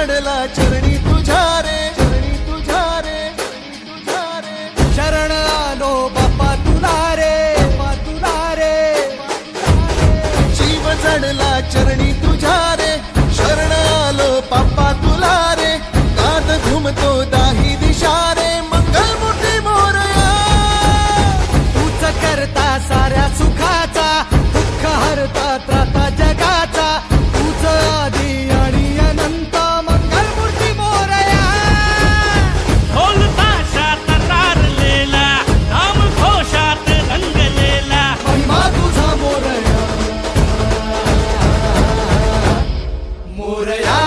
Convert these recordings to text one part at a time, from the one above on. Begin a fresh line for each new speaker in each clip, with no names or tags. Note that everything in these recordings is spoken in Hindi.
चढला चरणी तुझ्या रे, चरणी तुझ्या रे, तुझ्या रे. शरण आलो बाप्पा तुला रे, बाप्पा तुला रे. जीव चढला चरणी तुझ्या रे, शरण आलो बाप्पा तुला रे. नाद घुमतो दाही दिशा रे, मंगलमूर्ती मोरया. तूच करता साऱ्या सुखाचा, दुःख हरता त्राता जगाचा. तूच आदी आणि अनंत, मंगलमूर्ती मोरया.
ढोल ताशात तारलेला, नाम घोषात रंगलेला.
महिमा तुझा मोरया, मोरया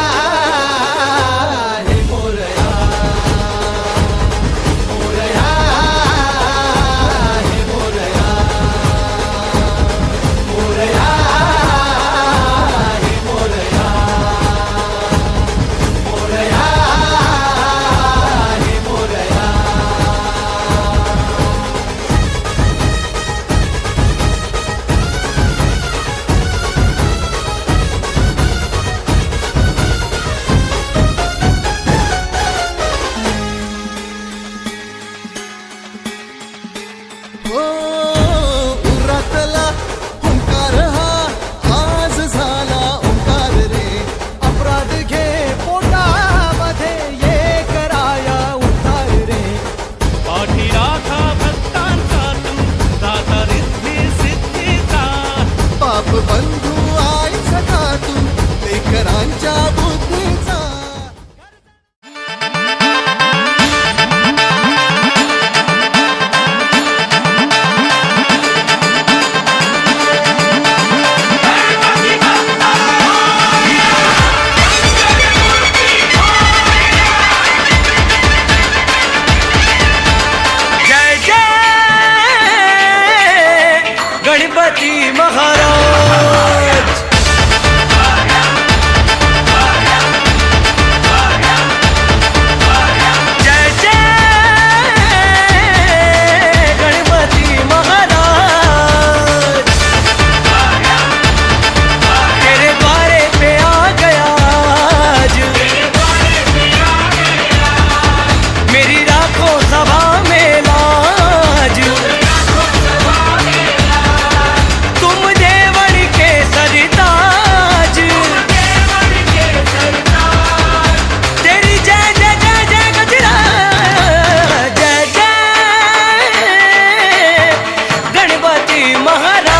हे मोरया, मोरया हे मोरया, मोरया हे मोरया, मोरया हे मोरया. हो उरातला ओंकार हा आज झाला ओंकार रे. अपराध घे पोटामध्ये, ये कराया उद्धार रे.
पाठी राखा भक्तांचा तू, दाता रिद्धी सिद्धीचा.
पाप बंधू आई सखा तू, लेकरांच्या बुद्धीचा.
जय जय गणपती महाराज. जय जय गणपती महाराज. तेरे द्वारे पे आ गया आज, मेरी राखो सभा में लाज. तुम देवण के सरताज, तेरी जय जय जय जय गजरा. जय जय गणपति महाराज.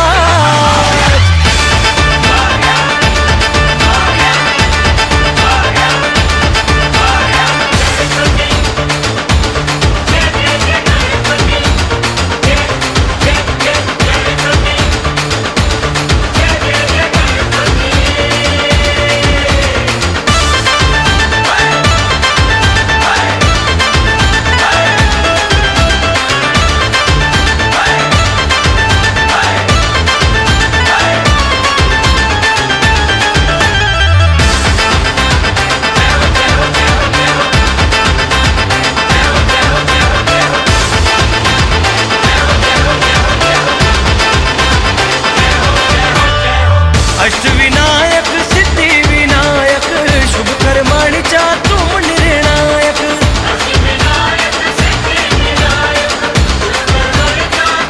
अष्टविनायक सिद्धि विनायक, शुभ कर्माणीचा तुम निर्णायक.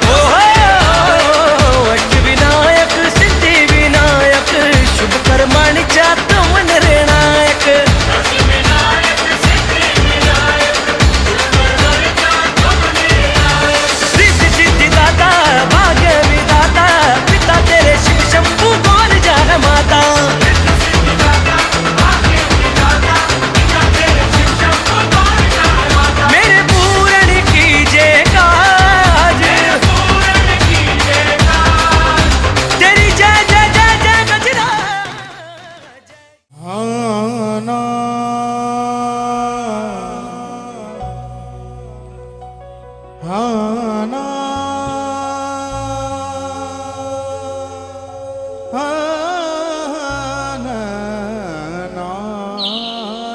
हो अष्टविनायक सिद्धि विनायक, शुभ कर्माणीचा तुम निर्णायक. रिद्धि सिद्धि दाता, भाग्य विधाता, पिता तेरे शिव शंभू बोल जान माता. मेरे पूरण कीजिए काज, तेरी जय जय जय जय गजरा.
हाना हाना हाना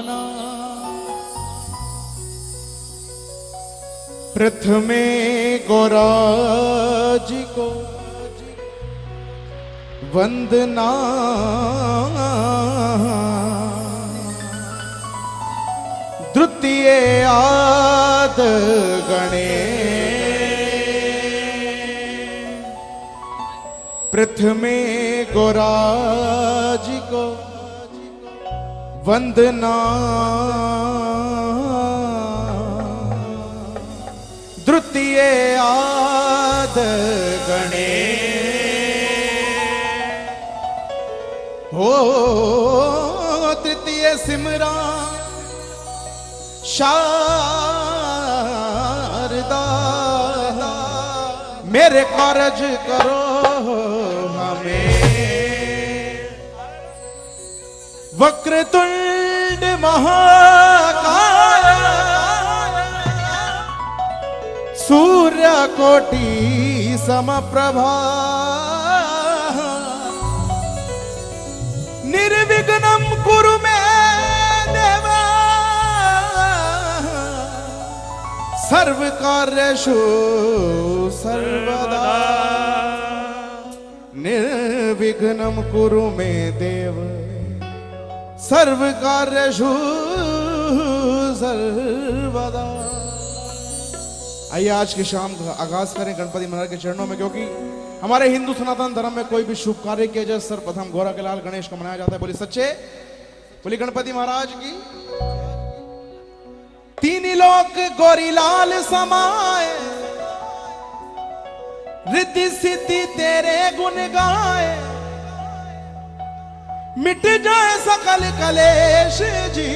ना. प्रथमे गौराज को वंदना, याद गणे प्रथमे गोराज को वंदना द्वितीय आद गणे हो तृतीय सिमरा शारदा मेरे कारज करो हमें वक्रतुंड महाकाय सूर्य कोटि समप्रभा निर्विघ्नं कुरु मे देव सर्व कार्येषु सर्वदा निर्विघ्नं कुरु मे देव सर्व कार्येषु सर्वदा। आइए आज की शाम का आगाज करें गणपति महाराज के चरणों में, क्योंकि हमारे हिंदू सनातन धर्म में कोई भी शुभ कार्य किया जाए सर्वप्रथम गौरा के लाल गणेश को मनाया जाता है। बोली सच्चे, बोली गणपति महाराज की। तीन लोक गौरी लाल समाए रिद्धि सिद्धि तेरे गुण गाए मिट जाए सकल कलेश जी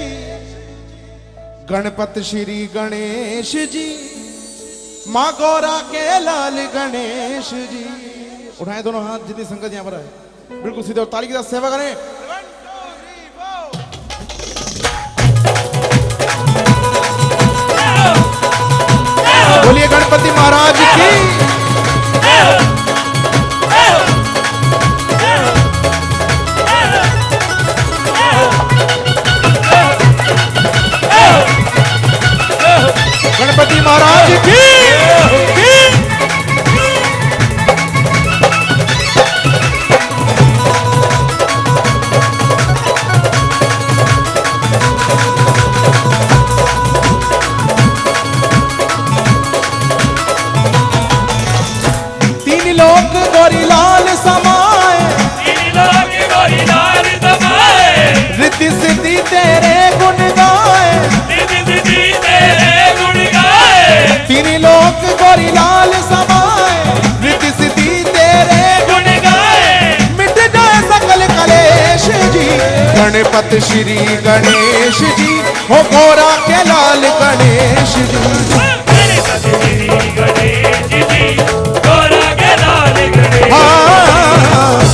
गणपति श्री गणेश जी माँ गौरा के लाल गणेश जी। उठाएं दोनों हाथ, जितनी संगत यहां पर है बिल्कुल सीधे और ताली के साथ सेवा करें। बोलिए गणपति महाराज की। गणपति महाराज की। तीन लोक गौरी लाल समाए रिद्धि सिद्धि तेरे गुण गाए तीन लोक गौरी लाल समाए रिद्धि सिद्धि तेरे गुण गाए मिट जाए सकल कलेश जी गणपति श्री गणेश जी हो गौरा के लाल गणेश जी।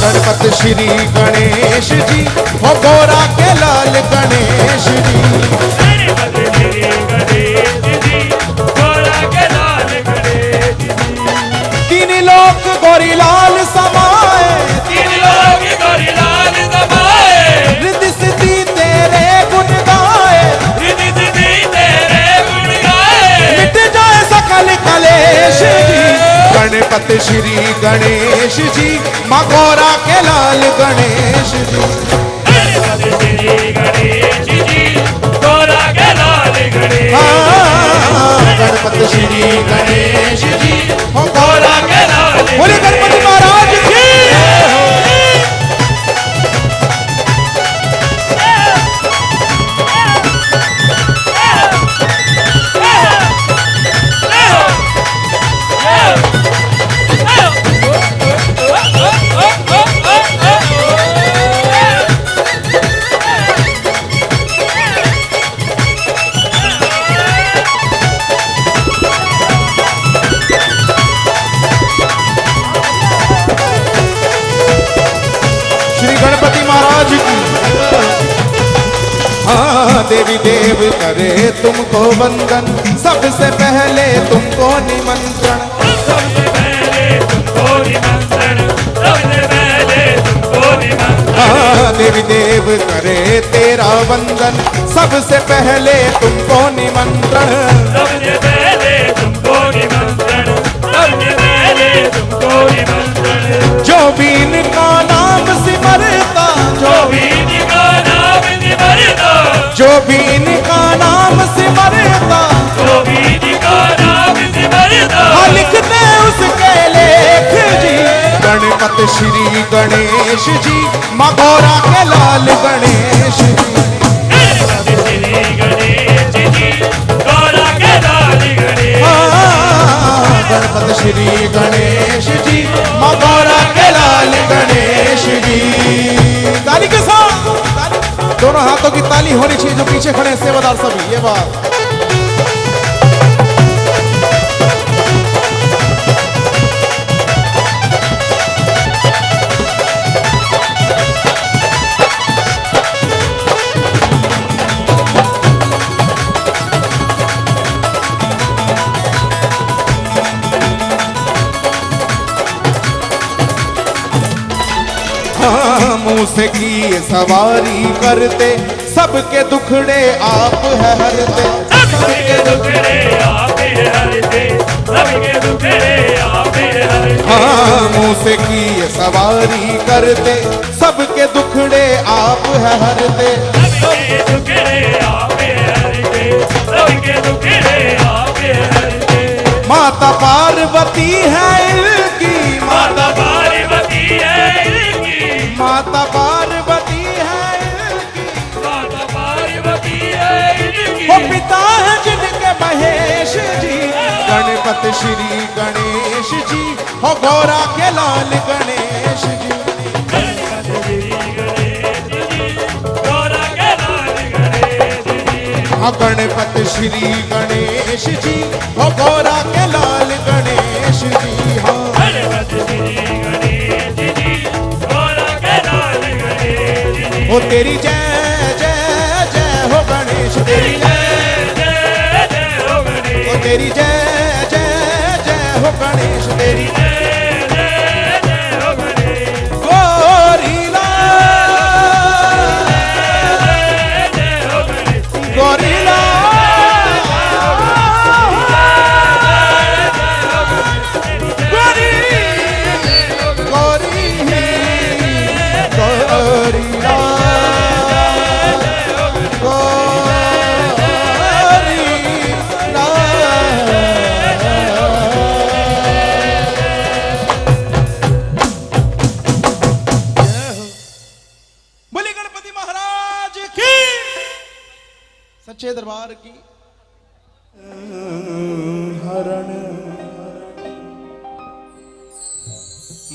गणपति श्री गणेश जी हो गौरा के लाल गणेश जी। तीन लोक गौरी लाल समाए रिद्धि सिद्धि तेरे गुण गाए मिट जाए सकल कलेश जी गणपति श्री गणेश जी माँ गौरा के लाल गणेश जी। गणपति श्री गणेश जी हो गौरा के लाल। बोले गणपति महाराज की। गणपति महाराज की। हाँ देवी देव करे तुमको वंदन सबसे पहले तुमको निमंत्रण हाँ देवी देव करे तेरा वंदन सबसे पहले तुमको निमंत्रण जो भी इनका नाम सिमरता जो भी इनका नाम सिमरता श्री गणेश जी, माँ गौरा के लाल गणेश जी।
गणपति श्री गणेश जी, गौरा के लाल गणेश।
गणपति श्री गणेश जी, माँ गौरा के लाल गणेश जी। ताली के साथ, दोनों हाथों की ताली होनी चाहिए जो पीछे खड़े हैं सेवादार सभी। ये बात मुंह से किए सवारी करते, सबके दुखड़े आप है हरते।
सबके दुखड़े आप है हरते, सबके दुखड़े आप है हरते।
मुंह से किए सवारी करते, सबके दुखड़े आप है हरते।
सबके दुखड़े आप है हरते, सबके दुखड़े आप है हरते।
माता पार्वती है इनकी,
माता पार्वती है इनकी,
माता पार्वती है इनकी।
माता पार्वती है इनकी।
वो पिता है जिनके महेश जी, गणपति श्री गणेश जी, हो गौरा के लाल गणेश जी।
गणपति श्री गणेश जी, गौरा के लाल गणेश जी।
गणपति श्री गणेश जी, हो गौरा के लाल गणेश जी।
गणपति श्री गणेश जी, गौरा के लाल गणेश जी।
हो तेरी जय जय जय हो गणेश, तेरी जय
जय जय हो गणेश,
हो तेरी जय जय जय हो गणेश, तेरी
जय जय जय हो गणेश,
गोरी लाल,
जय जय हो गणेश,
गोरी लाल, गोरी गोरी गोरी लाल, गोरी लाल। बोली गणपति महाराज की, सच्चे दरबार की। हरण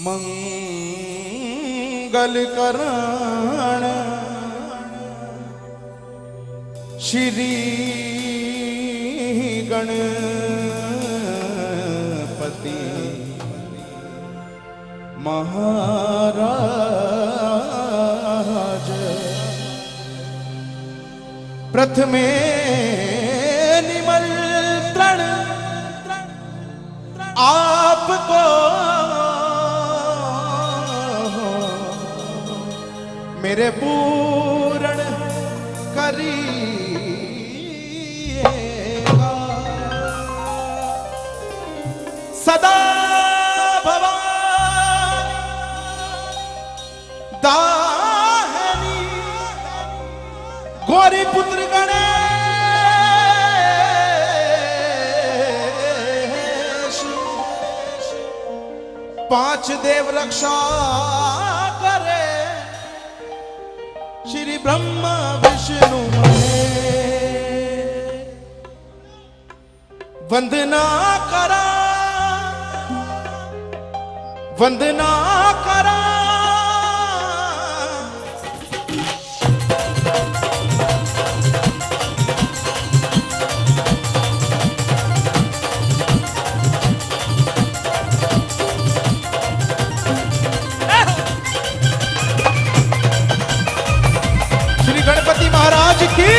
मंगल करण श्री गणपति महाराज। प्रथमे निमंत्रण आपको, मेरे पूर्ण करिएगा। सदा भवानी दाहिनी गौरी पुत्र गणेश, पांच देव रक्षा करे, श्री ब्रह्मा विष्णु महेश। वंदना करा, वंदना करा, श्री गणपति महाराज की।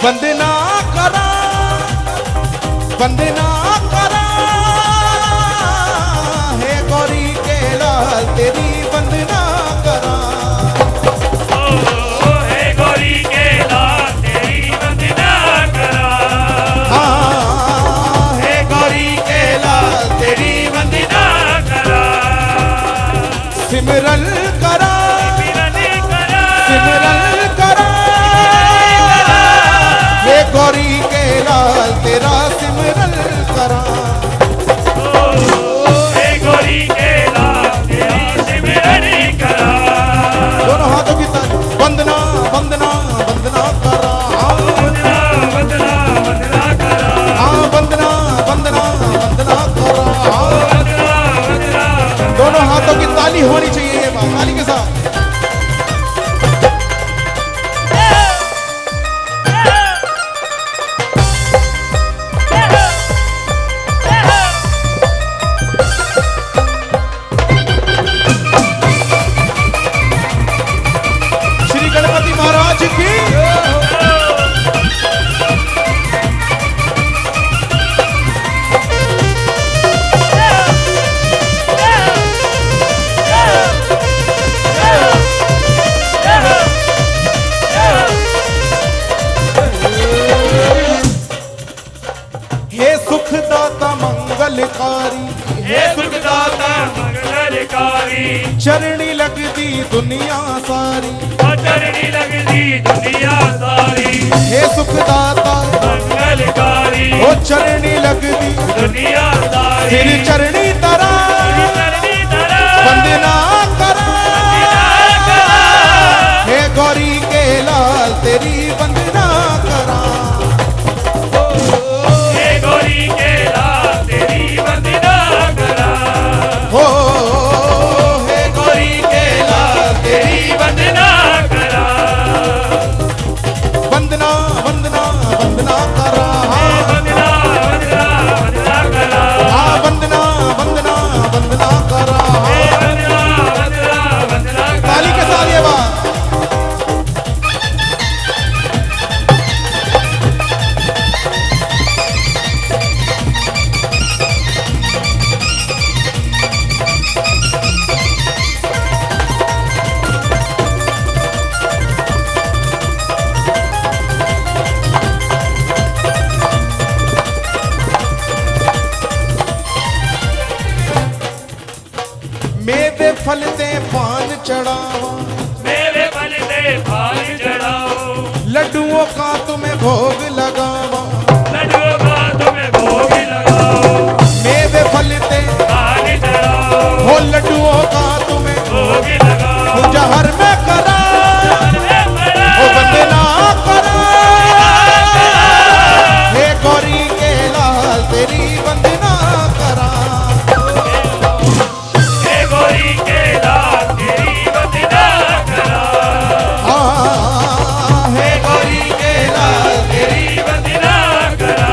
वंदना करा, वंदना करा, हे गौरी के लाल तेरी वंदना करा।
हे गौरी के लाल तेरी वंदना करा।
हे गौरी के लाल तेरी वंदना के साथ। श्री गणपति महाराज की। हे सुखदाता मंगलकारी,
हे सुखदाता मंगलकारी,
चरणी लगती दुनिया सारी,
चरणी लगती दुनिया सारी।
हे सुखदाता
मंगलकारी,
ओ चरणी लगती
दुनिया सारी।
तेरी चरणी तरा
चरणी तरह
वंदना करा, हे गौरी के लाल तेरी वंदना करा।
हे गौरी के लाल तेरी वंदना करा।
हो हे गौरी के लाल तेरी
वंदना करा।
वंदना वंदना वंदना करा।
वंदना वंदना वंदना करा।
हाँ वंदना वंदना वंदना करा।
वंदना वंदना वंदना करा।
ताली के साथ ये बात। मेवे फलते पान चढ़ावा,
मेरे फल दे पान चढ़ाओ।
लड्डुओं का तुम्हें भोग लगावा।
लड्डुओं का तुम्हें भोग लगाओ।
मेवे फलते
पान चढ़ाओ।
हो लड्डुओं का तुम्हें
भोग लगाओ।
पूजा हर में करा,
में पड़ा।
ओ वंदना करा। हे गौरी के लाल तेरी वंदना करा।
हे गौरी के लाल तेरी वंदना करा।
हाँ हे गौरी के लाल तेरी।
तेरी वंदना करा।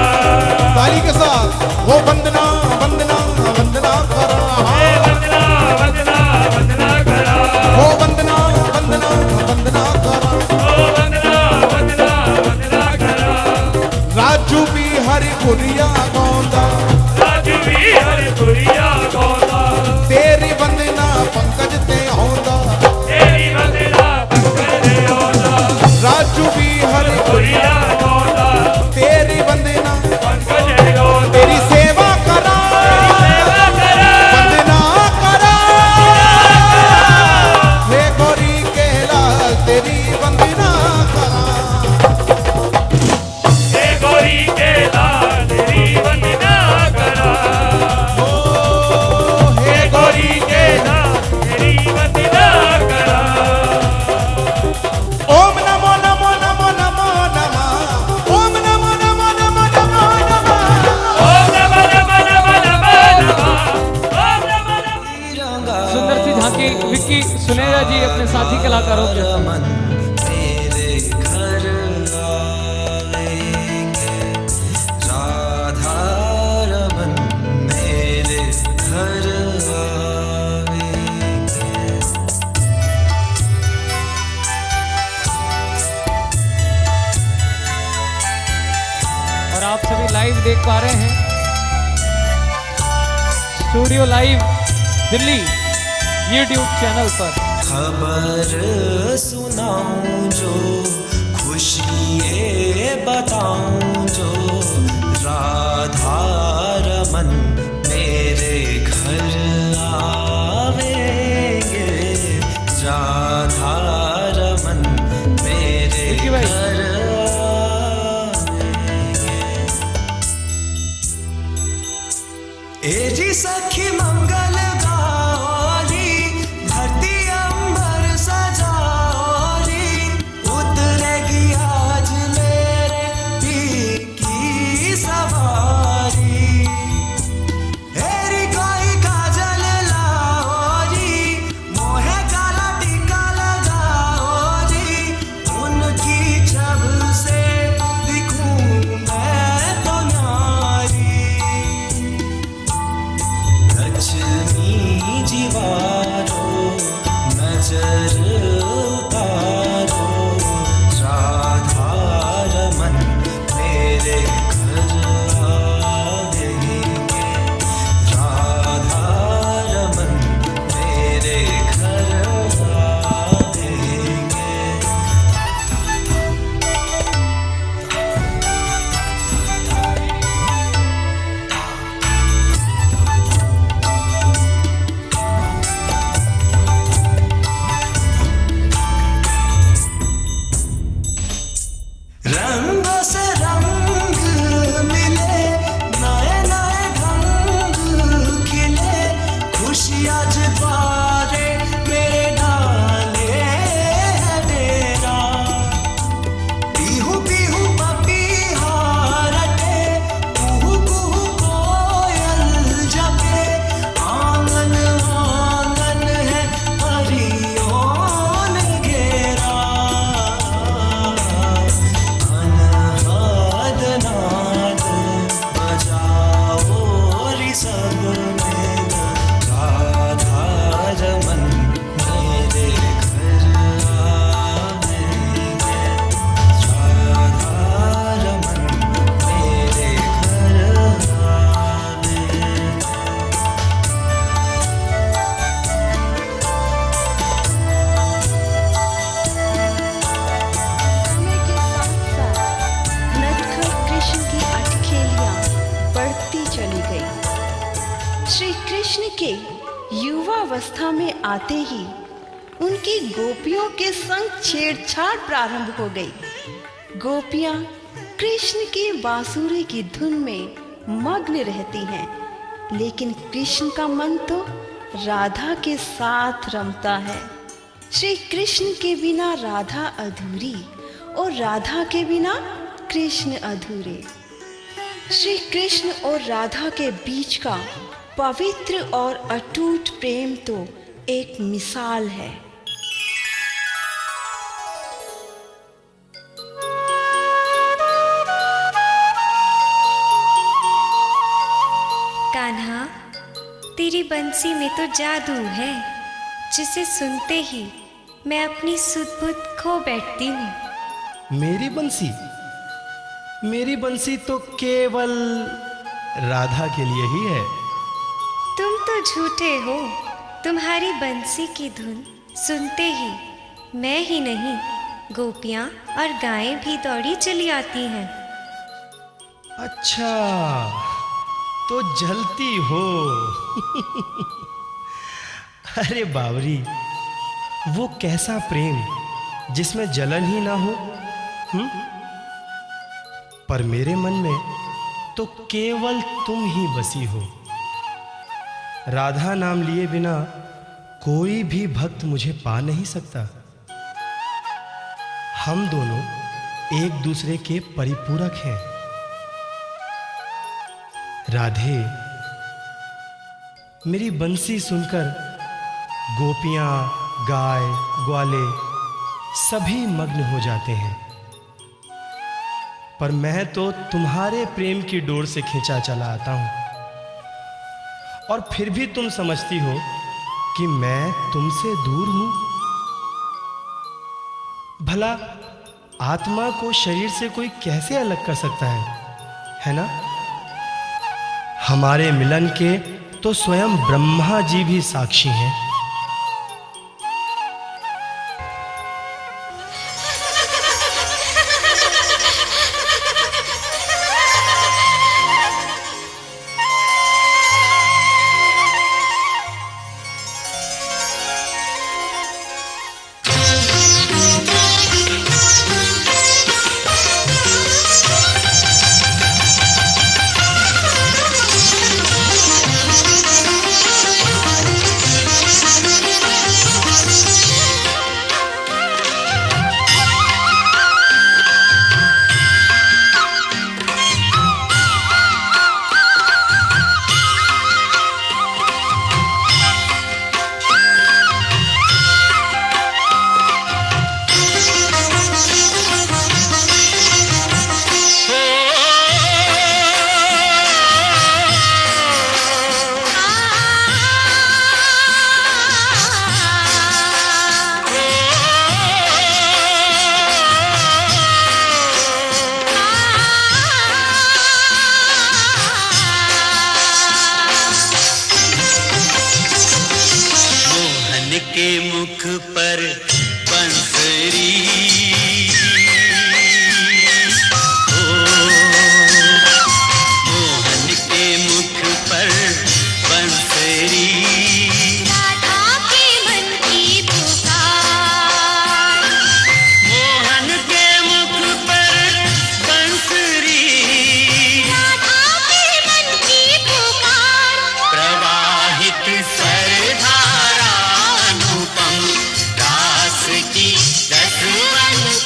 ताली के साथ वो वंदना वंदना वंदना करा।
हे वंदना वंदना वंदना करा।
वो वंदना वंदना वंदना करा।
ओ वंदना वंदना वंदना करा।
राजू भी हरि पुरिया गौंदा,
राजू भी हरिपुरिया गौंदा।
तेरी वंदना पंकज ते आਉਂਦਾ।
तेरी वंदना पंकज दे आਉਂਦਾ।
राजू भी हरि
पुरिया गौंदा।
तेरी वंदना
पंकज दे आਉਂਦਾ।
तेरी सेवा करा।
सेवा करा।
वंदना करा। हे गौरी के लाल तेरी वंदना करा।
हे गौरी के लाल तेरी वंदना करा।
ओ हे गौरी के
लाल तेरी वंदना करा।
ओम नमो नमो नमो नमो नमः। ओम नमो नमो नमो नमो नमः।
ओम नमः नमः नमः नमः नमः। ओम नमः नमः।
सुंदर सी झांकी विक्की सुनेजा जी अपने साथी कलाकारों के
रमन मेरे घर आएंगे, राधा रमन मेरे घर आएंगे।
और आप सभी लाइव देख पा रहे हैं studio live Delhi YouTube channel पर।
खबर सुनाऊं जो, खुशियाँ बताऊं जो, राधा रमन मेरे घर आवेंगे, राधा रमन मेरे
विक्की भाई।
घर आवेंगे। ए जी सखी मंगल गाओरी, धरती अंबर सजाओरी, उतरेगी आज मेरे पी की सवारी। हेरी कोई काजल लाओरी, मोहे काला
अवस्था में आते ही उनकी गोपियों के संग छेड़छाड़ प्रारंभ हो गई। गोपियां कृष्ण की बांसुरी की धुन में मग्न रहती हैं, लेकिन कृष्ण का मन तो राधा के साथ रमता है। श्री कृष्ण के बिना राधा अधूरी और राधा के बिना कृष्ण अधूरे। श्री कृष्ण और राधा के बीच का पवित्र और अटूट प्रेम तो एक मिसाल है।
कान्हा, तेरी बंसी में तो जादू है, जिसे सुनते ही मैं अपनी सुध-बुध खो बैठती हूँ।
मेरी बंसी तो केवल राधा के लिए ही है।
तुम तो झूठे हो। तुम्हारी बंसी की धुन सुनते ही मैं ही नहीं, गोपियाँ और गायें भी दौड़ी चली आती हैं।
अच्छा, तो जलती हो। अरे बावरी, वो कैसा प्रेम जिसमें जलन ही ना हो। पर मेरे मन में तो केवल तुम ही बसी हो। राधा नाम लिए बिना कोई भी भक्त मुझे पा नहीं सकता। हम दोनों एक दूसरे के परिपूरक हैं। राधे, मेरी बंसी सुनकर गोपियां, गाय, ग्वाले सभी मग्न हो जाते हैं, पर मैं तो तुम्हारे प्रेम की डोर से खींचा चला आता हूं, और फिर भी तुम समझती हो कि मैं तुमसे दूर हूं। भला आत्मा को शरीर से कोई कैसे अलग कर सकता है ना? हमारे मिलन के तो स्वयं ब्रह्मा जी भी साक्षी हैं।
के मुख पर बंसरी, ओ मोहन के मुख पर बंसरी,
राधा के मन की पुकार,
मोहन के मुख पर बंसरी,
राधा के मन की पुकार,
प्रवाहित सरधारा अनुपम रास की रसवंत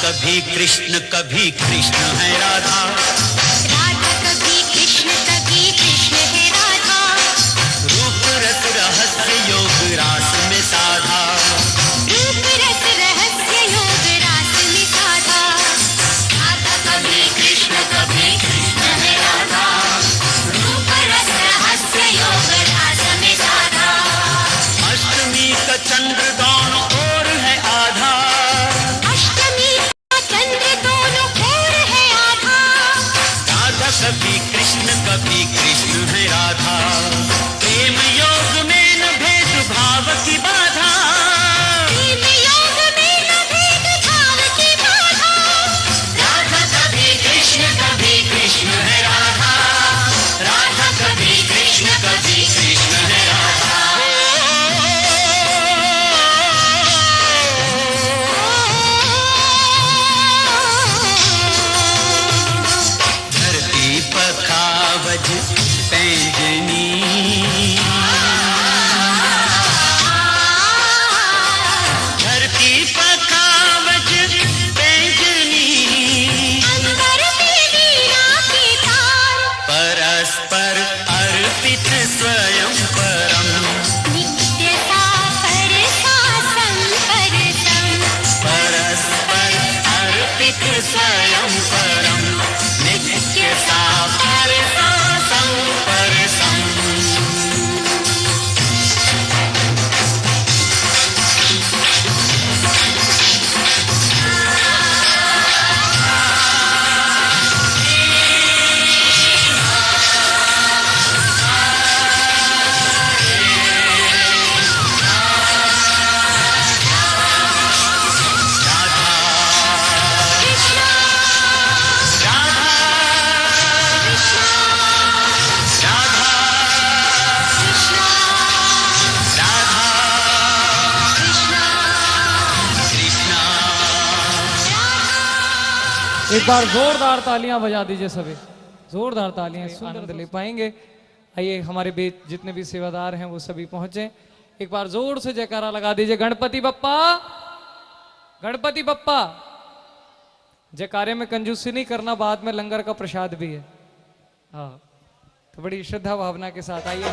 कभी कृष्ण है राधा,
राधा कभी कृष्ण है राधा,
रूप रस रहस्य योग रास में साधा,
रूप रस रहस्य योग रास में साधा।
राधा कभी कृष्ण है राधा, रूप रस रहस्य योग रास में साधा। अष्टमी का चंद्र दोनों ओर है आधा,
अष्टमी का चंद्र दोनों ओर है आधा,
राधा कभी कृष्ण है राधा। प्रेम योग में न भेद भाव की बाधा,
प्रेम योग में न भेद भाव की बाधा।
राधा कभी कृष्ण है राधा, राधा कभी कृष्ण है राधा। धरती पखावज पैंजनी, धरती पखावज पैंजनी,
अंबर में वीणा के तार,
परस्पर अर्पित स्वयं परम,
नित्यता परसा संपरतम,
परस्पर अर्पित स्वयं परम, नित्यता परसा संपरसम।
एक बार जोरदार तालियां बजा दीजिए सभी, जोरदार तालियां, आनंद ले पाएंगे। आइए हमारे बीच जितने भी सेवादार हैं वो सभी पहुंचे, एक बार जोर से जयकारा लगा दीजिए, गणपति बप्पा, गणपति बप्पा। जयकारे में कंजूसी नहीं करना, बाद में लंगर का प्रसाद भी है। हाँ, तो बड़ी श्रद्धा भावना के साथ आइए।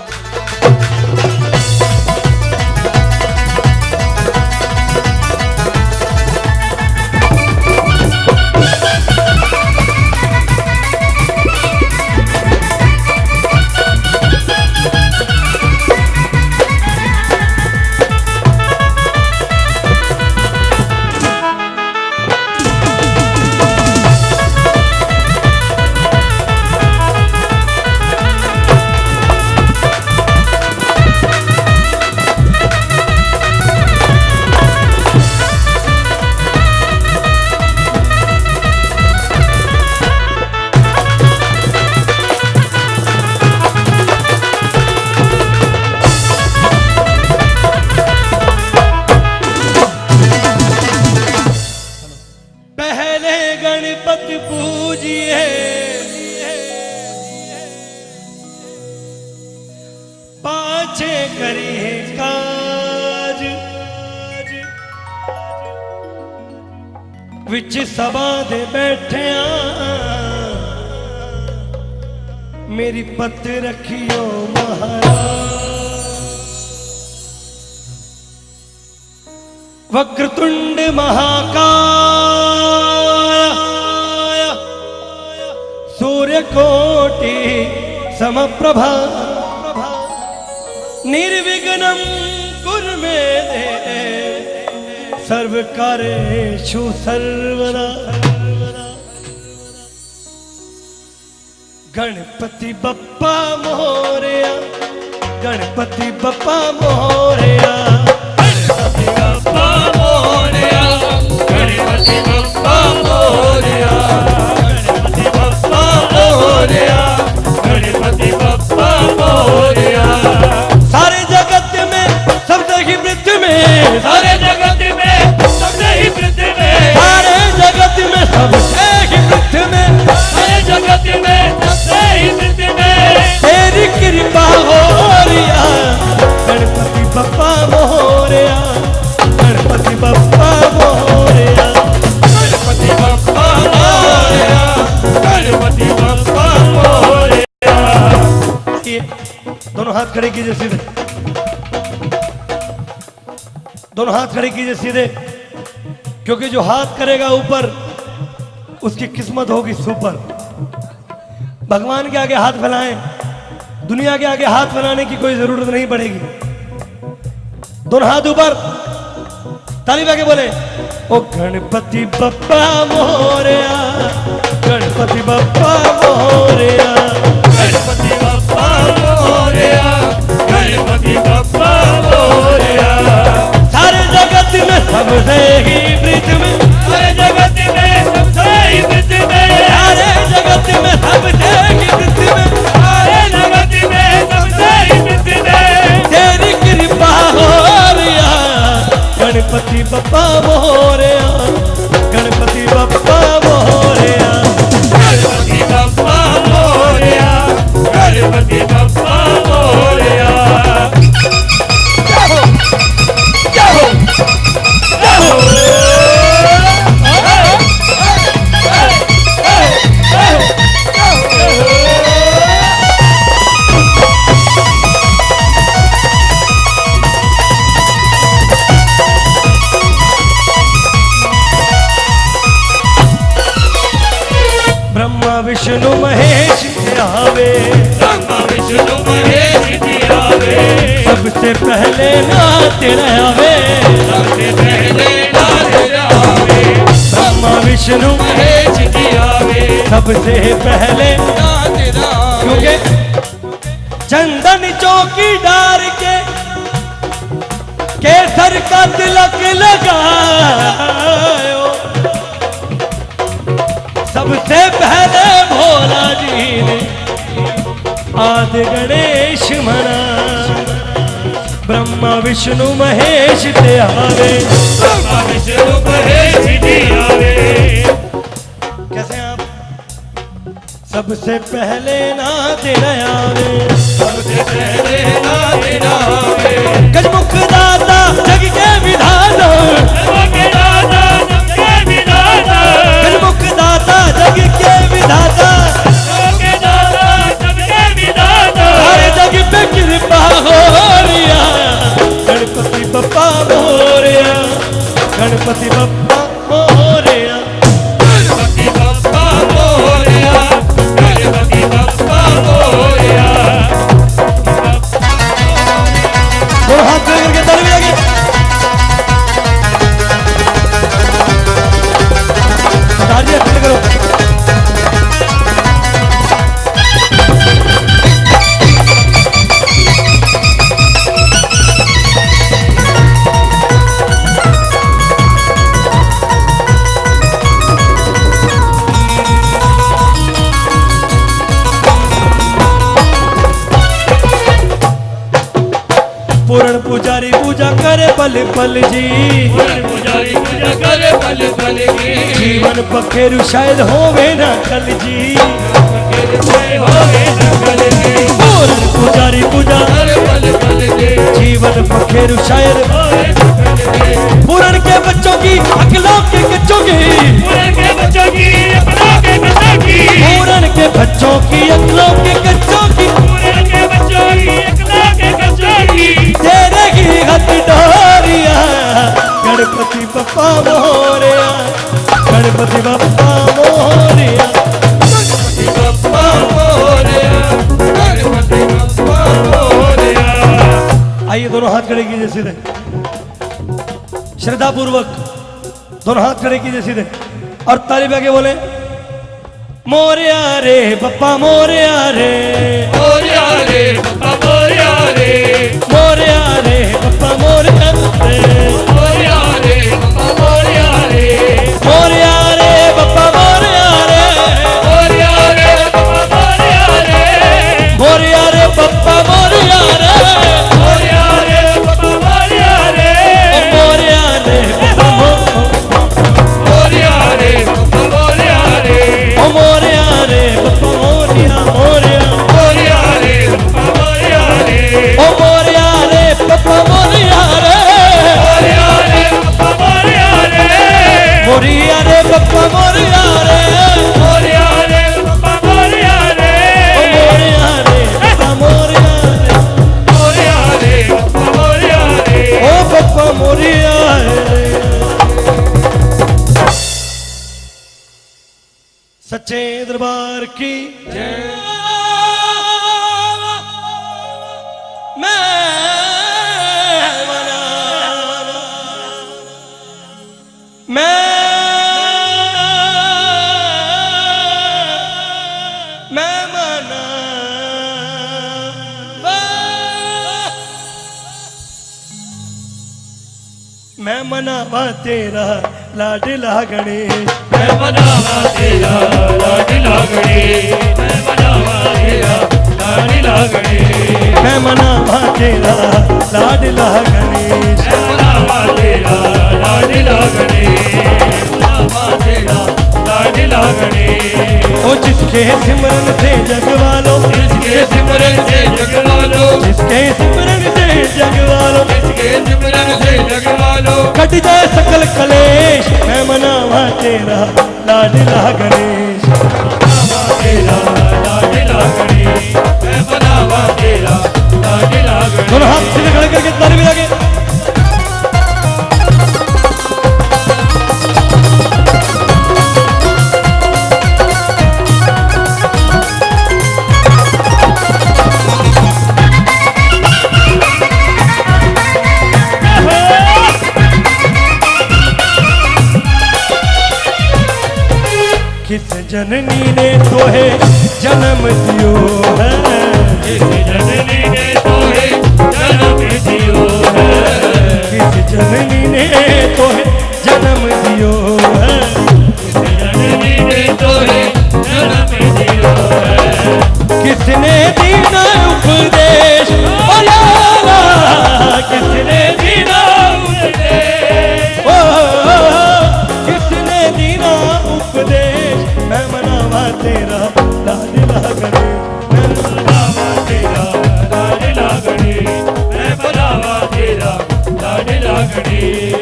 विच सभा दे बैठिया मेरी पत रखियो महाराज। वक्रतुंड महाकाय सूर्यकोटि समप्रभा निर्विघ्नं कुरु मे देव सर्वकार्येषु सर्वदा। गणपति बप्पा मोरया, गणपति बप्पा मोरया,
गणपति बप्पा मोरया, गणपति बप्पा मोरया, गणपति बप्पा मोरया, गणपति बप्पा मोरया।
सारे जगत में शब्द ही वृत्ति में,
सारे जगत में सबसे ही वृद्ध में,
सारे जगत में सबसे ही वृत्ति में,
सारे जगत में सबसे ही वृद्ध में
तेरी कृपा हो रिया। गणपति बप्पा मोरया, गणपति बप्पा मोरया,
गणपति
दोनों हाथ खड़े कीजिए सीधे, दोनों हाथ खड़े कीजिए सीधे, क्योंकि जो हाथ करेगा ऊपर उसकी किस्मत होगी सुपर। भगवान के आगे हाथ फैलाएं, दुनिया के आगे हाथ फैलाने की कोई जरूरत नहीं पड़ेगी। दोनों हाथ ऊपर, ताली बजा के बोले ओ गणपति बप्पा मोरया, गणपति बप्पा मोरया,
गणपति बप्पा मोरया, गणपति बप्पा मोरया।
सारे जगत में सबसे ही वृद्ध में,
सारे जगत में सबसे ही वृद्ध में,
सारे जगत में सबसे ही वृद्ध में,
सारे जगत में सबसे ही वृद्ध में
तेरी कृपा हो रिया, गणपति बप्पा मोरया, गणपति बप्पा मोरया,
गणपति बप्पा मोरया, गणपति बप्पा मोरया।
ब्रह्मा विष्णु महेश आवे,
ब्रह्मा विष्णु महेश जी आवे,
सबसे पहले नाथ आवे,
सबसे पहले नाथ आवे।
ब्रह्मा विष्णु
महेश जी आवे,
सबसे पहले,
नाथ आवे।
क्योंकि चंदन चौकी डार के केसर का तिलक लगायो, सबसे पहले भोला जी ने आदि गणेश मना, ब्रह्मा विष्णु महेश ते आवे,
ब्रह्मा विष्णु महेश जी आवे।
कैसे आप सबसे पहले नाथ आवे,
सबसे पहले नाथ आवे,
गजमुख दाता जग के विधाता,
जग के दाता जग के विधाता,
गजमुख दाता जग के विधाता,
जग के दाता जग के विधाता।
सारे जग पे कृपा हो रिया, गणपति बप्पा मोरया, गणपति बप्पा मोरया,
गणपति बप्पा मोरया, गणपति बप्पा मोरया।
दोनों हाथ खड़े करके ताली बजाइए। तालियां खड़े करो। पूर्ण पुजारी पूजा करे पल पल जी,
पूर्ण पुजारी पूजा करे पल पल की,
जीवन पखेरु शायद होवे ना कल जी,
होवे नकल की।
पूर्ण पुजारी पूजा
करे पल पल की,
जीवन पखेरु शायद,
होवे नकल की।
पूर्ण के बच्चों की अकलों के कच्चों की,
पूर्ण के बच्चों की अपनों के बच्चों की,
पूर्ण के बच्चों की अकलों के कच्चों की,
पूर्ण के बच्चों की अपनों के बच्चों की।
तेरे की हथ डोरिया, गणपति बप्पा मोरया, गणपति बप्पा मोरया,
गणपति बप्पा मोरया, गणपति बप्पा मोरया।
आइए दोनों हाथ खड़े कीजिए सीधे, श्रद्धा पूर्वक दोनों हाथ खड़े कीजिए सीधे और ताली बजा के बोले मोरया रे बप्पा मोरया रे,
मोरया रे बप्पा मोरया रे,
मोरया रे बप्पा मोरया रे,
मोरया रे बप्पा मोरया रे,
मोरया रे बप्पा मोरया रे,
मोरया रे बप्पा मोरया रे,
मोरया रे बप्पा मोरया रे,
मोरया रे बप्पा मोरया रे,
मोरया रे बप्पा
मोरया रे बप्पा मोरया रे,
ओ मोरया रे बप्पा मोरया मोरया,
मोरया रे बप्पा मोरया रे,
ओ मोरया रे बप्पा मोरया रे,
मोरया रे बप्पा मोरया रे,
मोरया रे बप्पा मोरया रे,
मोरया रे बप्पा मोरया रे,
ओ मोरया रे बप्पा मोरया रे, सच्चे दरबार की मैं मनावा तेरा लाडला गणेश,
मैं मनावा तेरा लाडला गणेश, मैं मनावा तेरा लाडला गणेश,
मैं मनावा तेरा लाडला गणेश,
मैं मनावा तेरा लाडला गणेश, मनावा तेरा लाडला गणेश।
ओ जिसके सिमरन से जगवालो,
जिसके सिमरन से जगवालो,
जिसके सिमरन से जगवालो,
जिसके सिमरन से जगवालो,
कट जाए सकल कलेश, मैं मनावा तेरा लाडला गणेश,
मनावा तेरा लाडला गणेश, मैं मनावा तेरा लाडला गणेश।
दोनों हाथ सीधे खड़े करके ताली बजा के किस जननी ने तोहे जन्म दियो है,
किस जननी ने तोहे जन्म दियो है,
किस जननी ने तोहे जन्म दियो है,
किस जननी ने तोहे जन्म दियो है,
किसने दीना उपदेश, ओ लाला किसने दीना
उपदेश,
ओ किसने दीना उपदेश, मैं मनावा तेरा लाडला गणेश, मैं
मनावा तेरा लाडला गणेश, मैं मनावा तेरा लाडला गणेश।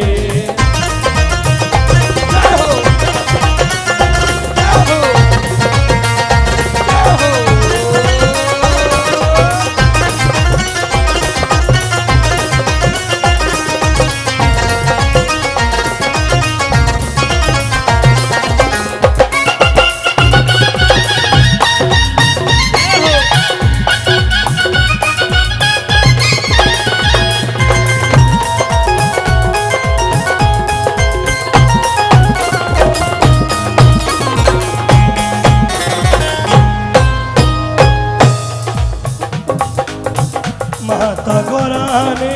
माता गौरा ने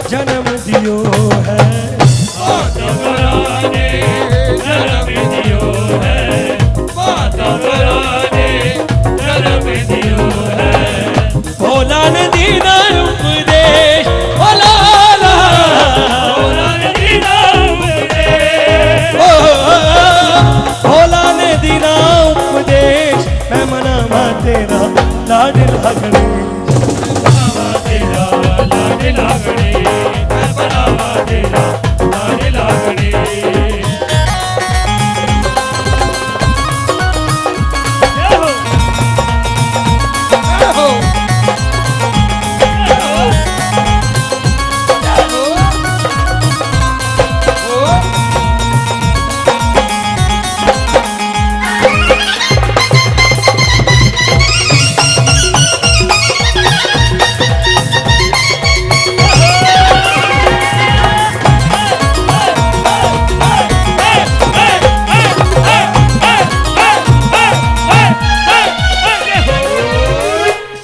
जन्म दियो है,
माता गौरा ने जन्म दियो है, माता गौरा ने जन्म दियो है,
भोला ने दीना उपदेश, ओ लाला
भोला ने दीना उपदेश,
ओ भोला ने दीना उपदेश, मैं मनावा तेरा लाडला गणेश,
मनावा तेरा लाडला गणेश, मैं मनावा तेरा लाडला गणेश।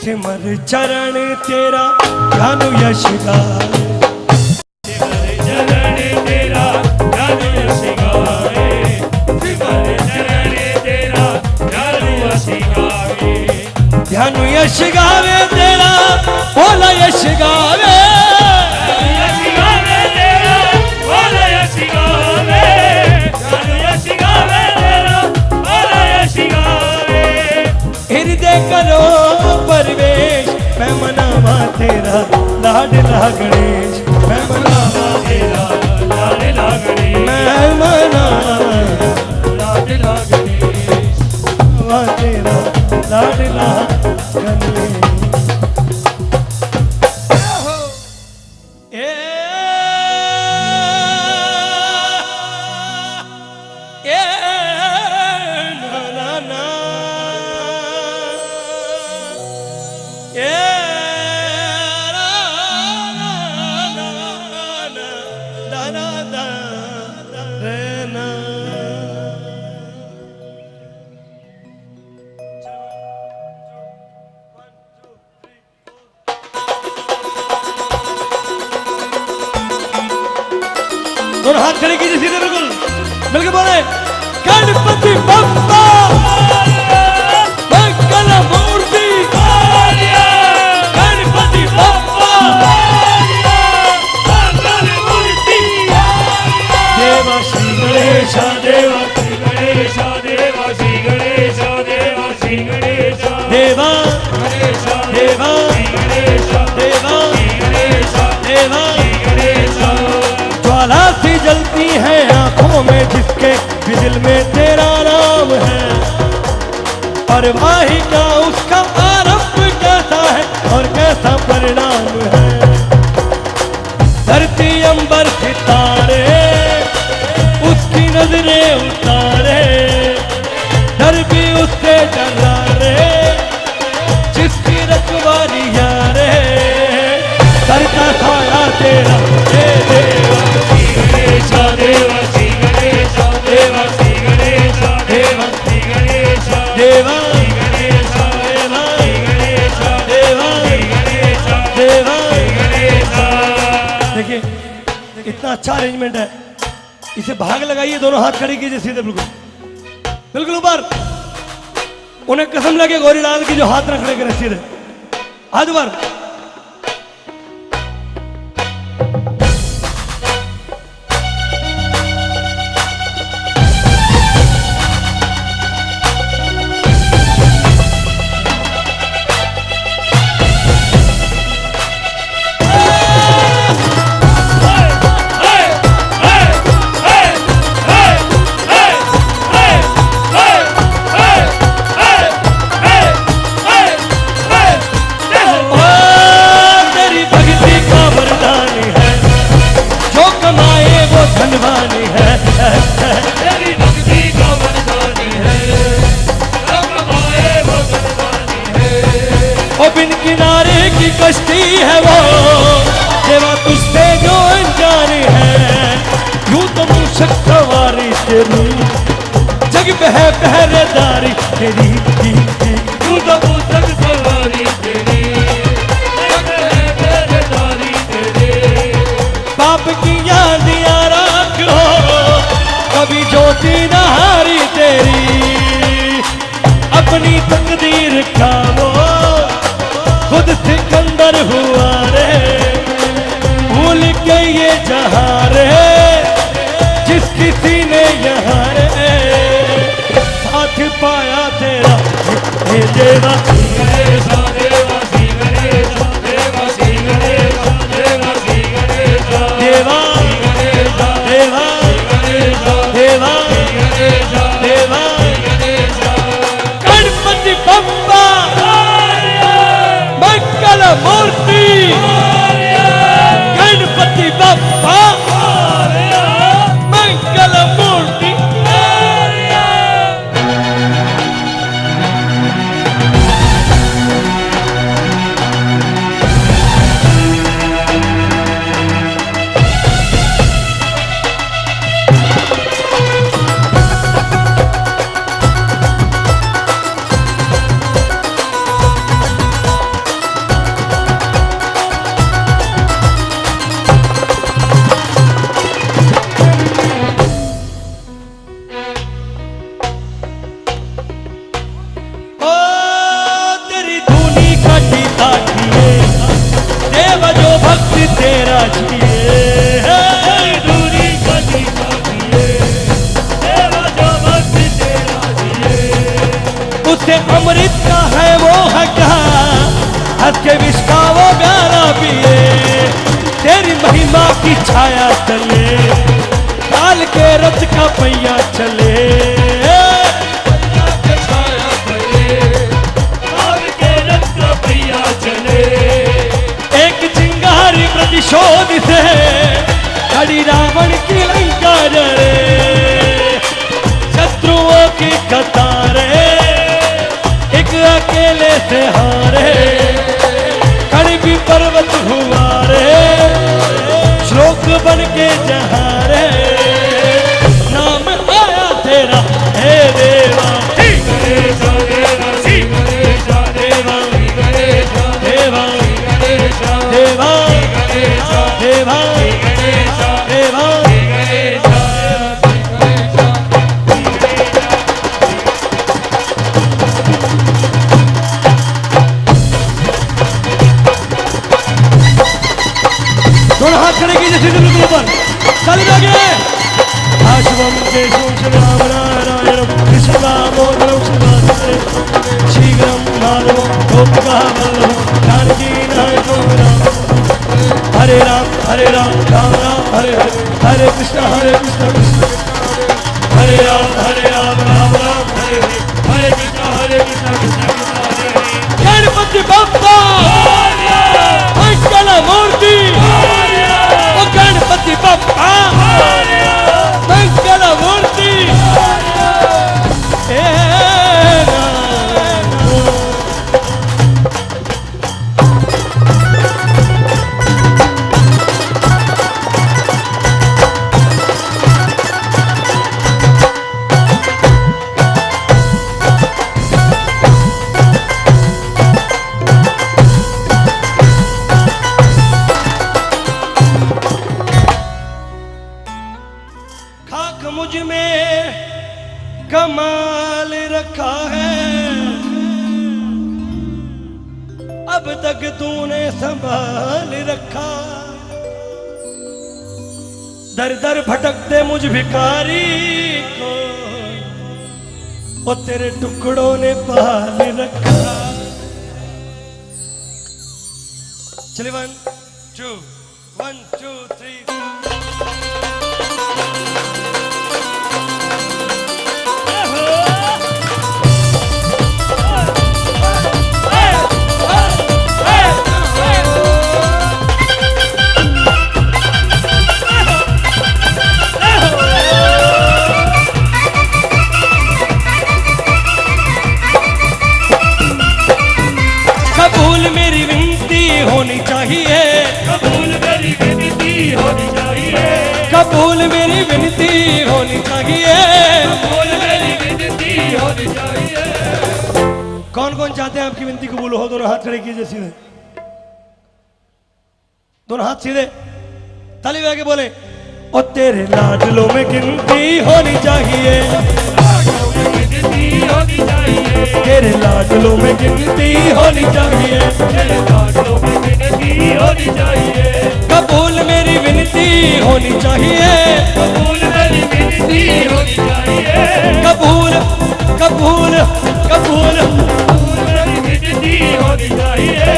सिमर चरण तेरा ध्यान यश गाए,
सिमर चरण तेरा ध्यान यश गाए, सिमर चरण तेरा ध्यान यश गाए,
ध्यान यश गावे तेरा भोला यश गावे,
यश गावे तेरा भोला यश गावे, ध्यान यश गावे तेरा भोला यश गावे।
हृदय करो परवेश, मैं मनावा तेरा लाडला गणेश, मैं मनावा
तेरा लाडला गणेश,
मैं मनावा
लाडला गणेश,
तेरा लाडला गणेश। दोनों हाथ खड़े कीजिए सीधे बिल्कुल मिलकर बोले गणपति बप्पा मंगल मूर्ति गणपति बप्पा
मंगल मूर्ति
देवा श्री गणेश देवा
श्री गणेश देवा श्री गणेश देवा श्री गणेश
देवा
गणेश
देवा
गणेश
देवा
गणेश
देवा
गणेश
ज्वाला सी जलती है आंखों में जिसके भी दिल में तेरा नाम है परवाही का उसका आरंभ कैसा है और कैसा परिणाम है धरती अंबर सितारे उसकी नजरें उतारे डर भी उससे डरा रे जिसकी रखवाली यारे करता साया तेरा हे देवा
गणेश देवा श्री गणेश देवा श्री गणेश देवा श्री गणेश
देवा
गणेश
देवा
गणेश
देवा
गणेश
देवा
गणेश
देखिए इतना अच्छा अरेंजमेंट है इसे भाग लगाइए दोनों हाथ खड़े कीजिए सीधे बिल्कुल बिल्कुल ऊपर उन्हें कसम लगे गौरीलाल की जो हाथ न खड़े करे सीधे हाथ ऊपर तेरी भक्ति का वरदान है जो कमाए वो धनवानी है
तेरी भक्ति का वरदानी है रब आए वो वरदानी है
ओ बिन किनारे की कश्ती है वो देवा तुझसे जो अनजान है यूं तो मुझसे सवारी तेरी जग पे है पहरेदारी तेरी
तू तो पुस्तक सवारी तेरी पहरेदारी तेरी
बाप की याद राख लो कभी ज्योति न हारी तेरी अपनी तकदीर का वो खुद सिकंदर हुआ रे भूल के ये जहां रे जिस किसी ने यहाँ रे साथ पाया तेरा हे देवा
गणेश देवा श्री गणेश देवा श्री गणेश देवा श्री गणेश
देवा
गणेश
देवा
गणेश
देवा
गणेश
देवा
गणेश
गणपति बप्पा मंगल मूर्ति गणपति बप्पा मंगल मूर्ति ओ तेरी धूनी का टीका किए देव जो भक्ति तेरा जिए
दूरी कदी कदिए देवा जो भक्ति तेरा जिए
उसे अमृत का है वो हका हंस के विष का वो प्यारा पिए तेरी महिमा की छाया चले काल के रथ का पहिया चले
छाया चले काल के रथ का पहिया चले
एक चिंगारी प्रतिशोध से खड़ी रावण की लंका जले शत्रुओं की कतारे एक अकेले से हारे खड़ी भी पर्वत हुआ रे श्लोक बन के जहाँ रे नाम आया तेरा हे देवा
गणेश देवा श्री गणेश देवा श्री गणेश
देवा
गणेश
देवा
गणेश
देवा
गणेश
देवा
गणेश
हरे राम राम राम हरे हरे, हरे कृष्ण कृष्ण
हरे राम राम राम हरे हरे, हरे कृष्ण कृष्ण कृष्ण हरे हरे।
गणपति बप्पा मंगल मूर्ति, ओ गणपति बप्पा मंगल मूर्ति। खाक मुझ में कमाल रखा है, अब तक तूने संभाल रखा। दर दर भटकते मुझ भिखारी को, वो तेरे टुकड़ों ने पाल रखा। चलिए 1 2 1 2 3। कबूल मेरी विनती होनी चाहिए,
कबूल मेरी विनती होनी चाहिए,
कबूल मेरी विनती होनी चाहिए।
कबूल मेरी विनती होनी चाहिए।
कौन कौन चाहते हैं आपकी विनती कबूल हो? दोनों हाथ खड़े कीजिए सीधे, दोनों हाथ सीधे, ताली बजा के बोले, ओ तेरे लाडलों में गिनती होनी चाहिए,
विनती होनी चाहिए,
तेरे लाडलों में गिनती होनी चाहिए।
तेरे लाडलों में विनती होनी चाहिए,
कबूल मेरी विनती होनी चाहिए,
कबूल मेरी विनती होनी चाहिए,
कबूल कबूल कबूल
कबूल मेरी विनती होनी चाहिए,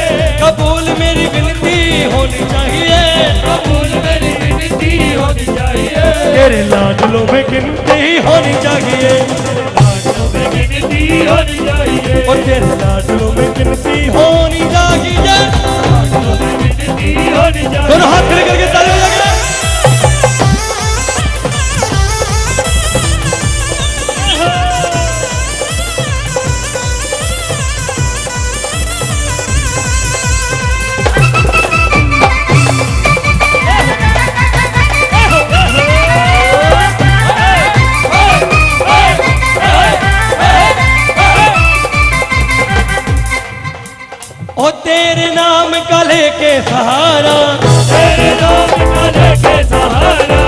कबूल मेरी विनती होनी चाहिए।
कबूल मेरी विनती होनी चाहिए,
तेरे लाडलों में गिनती होनी चाहिए,
लाडलों में विनती होनी चाहिए,
और तेरे लाडलों में गिनती होनी चाहिए।
लाडलों में विनती होनी चाहिए।
दोनों हाथ खड़े करके ताली बजा के ओ तेरे नाम का लेके सहारा,
तेरे नाम का लेके सहारा,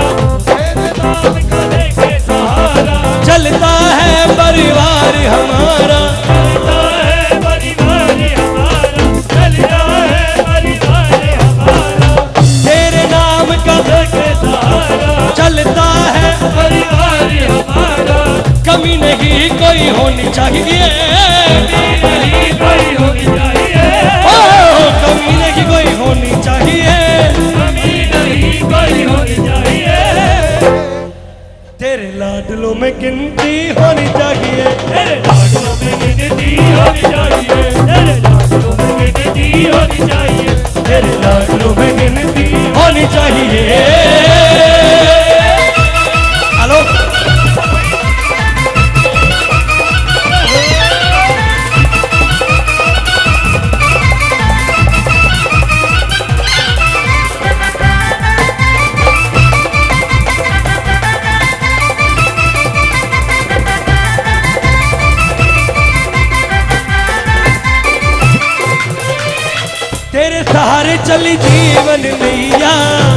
तेरे नाम का लेके सहारा,
चलता है परिवार हमारा,
चलता है परिवार हमारा, चलता है परिवार हमारा,
तेरे नाम का
लेके सहारा,
चलता है
परिवार हमारा,
कमी नहीं कोई होनी चाहिए,
नहीं कोई होनी चाहिए,
ओ कमी नहीं कोई होनी चाहिए।
कमी नहीं कोई होनी चाहिए,
तेरे लाडलों में गिनती होनी चाहिए,
तेरे लाडलों में विनती होनी चाहिए, तेरे लाडलों में विनती होनी चाहिए,
तेरे लाडलों में गिनती होनी चाहिए। हेलो तेरे सहारे चली जीवन नैया,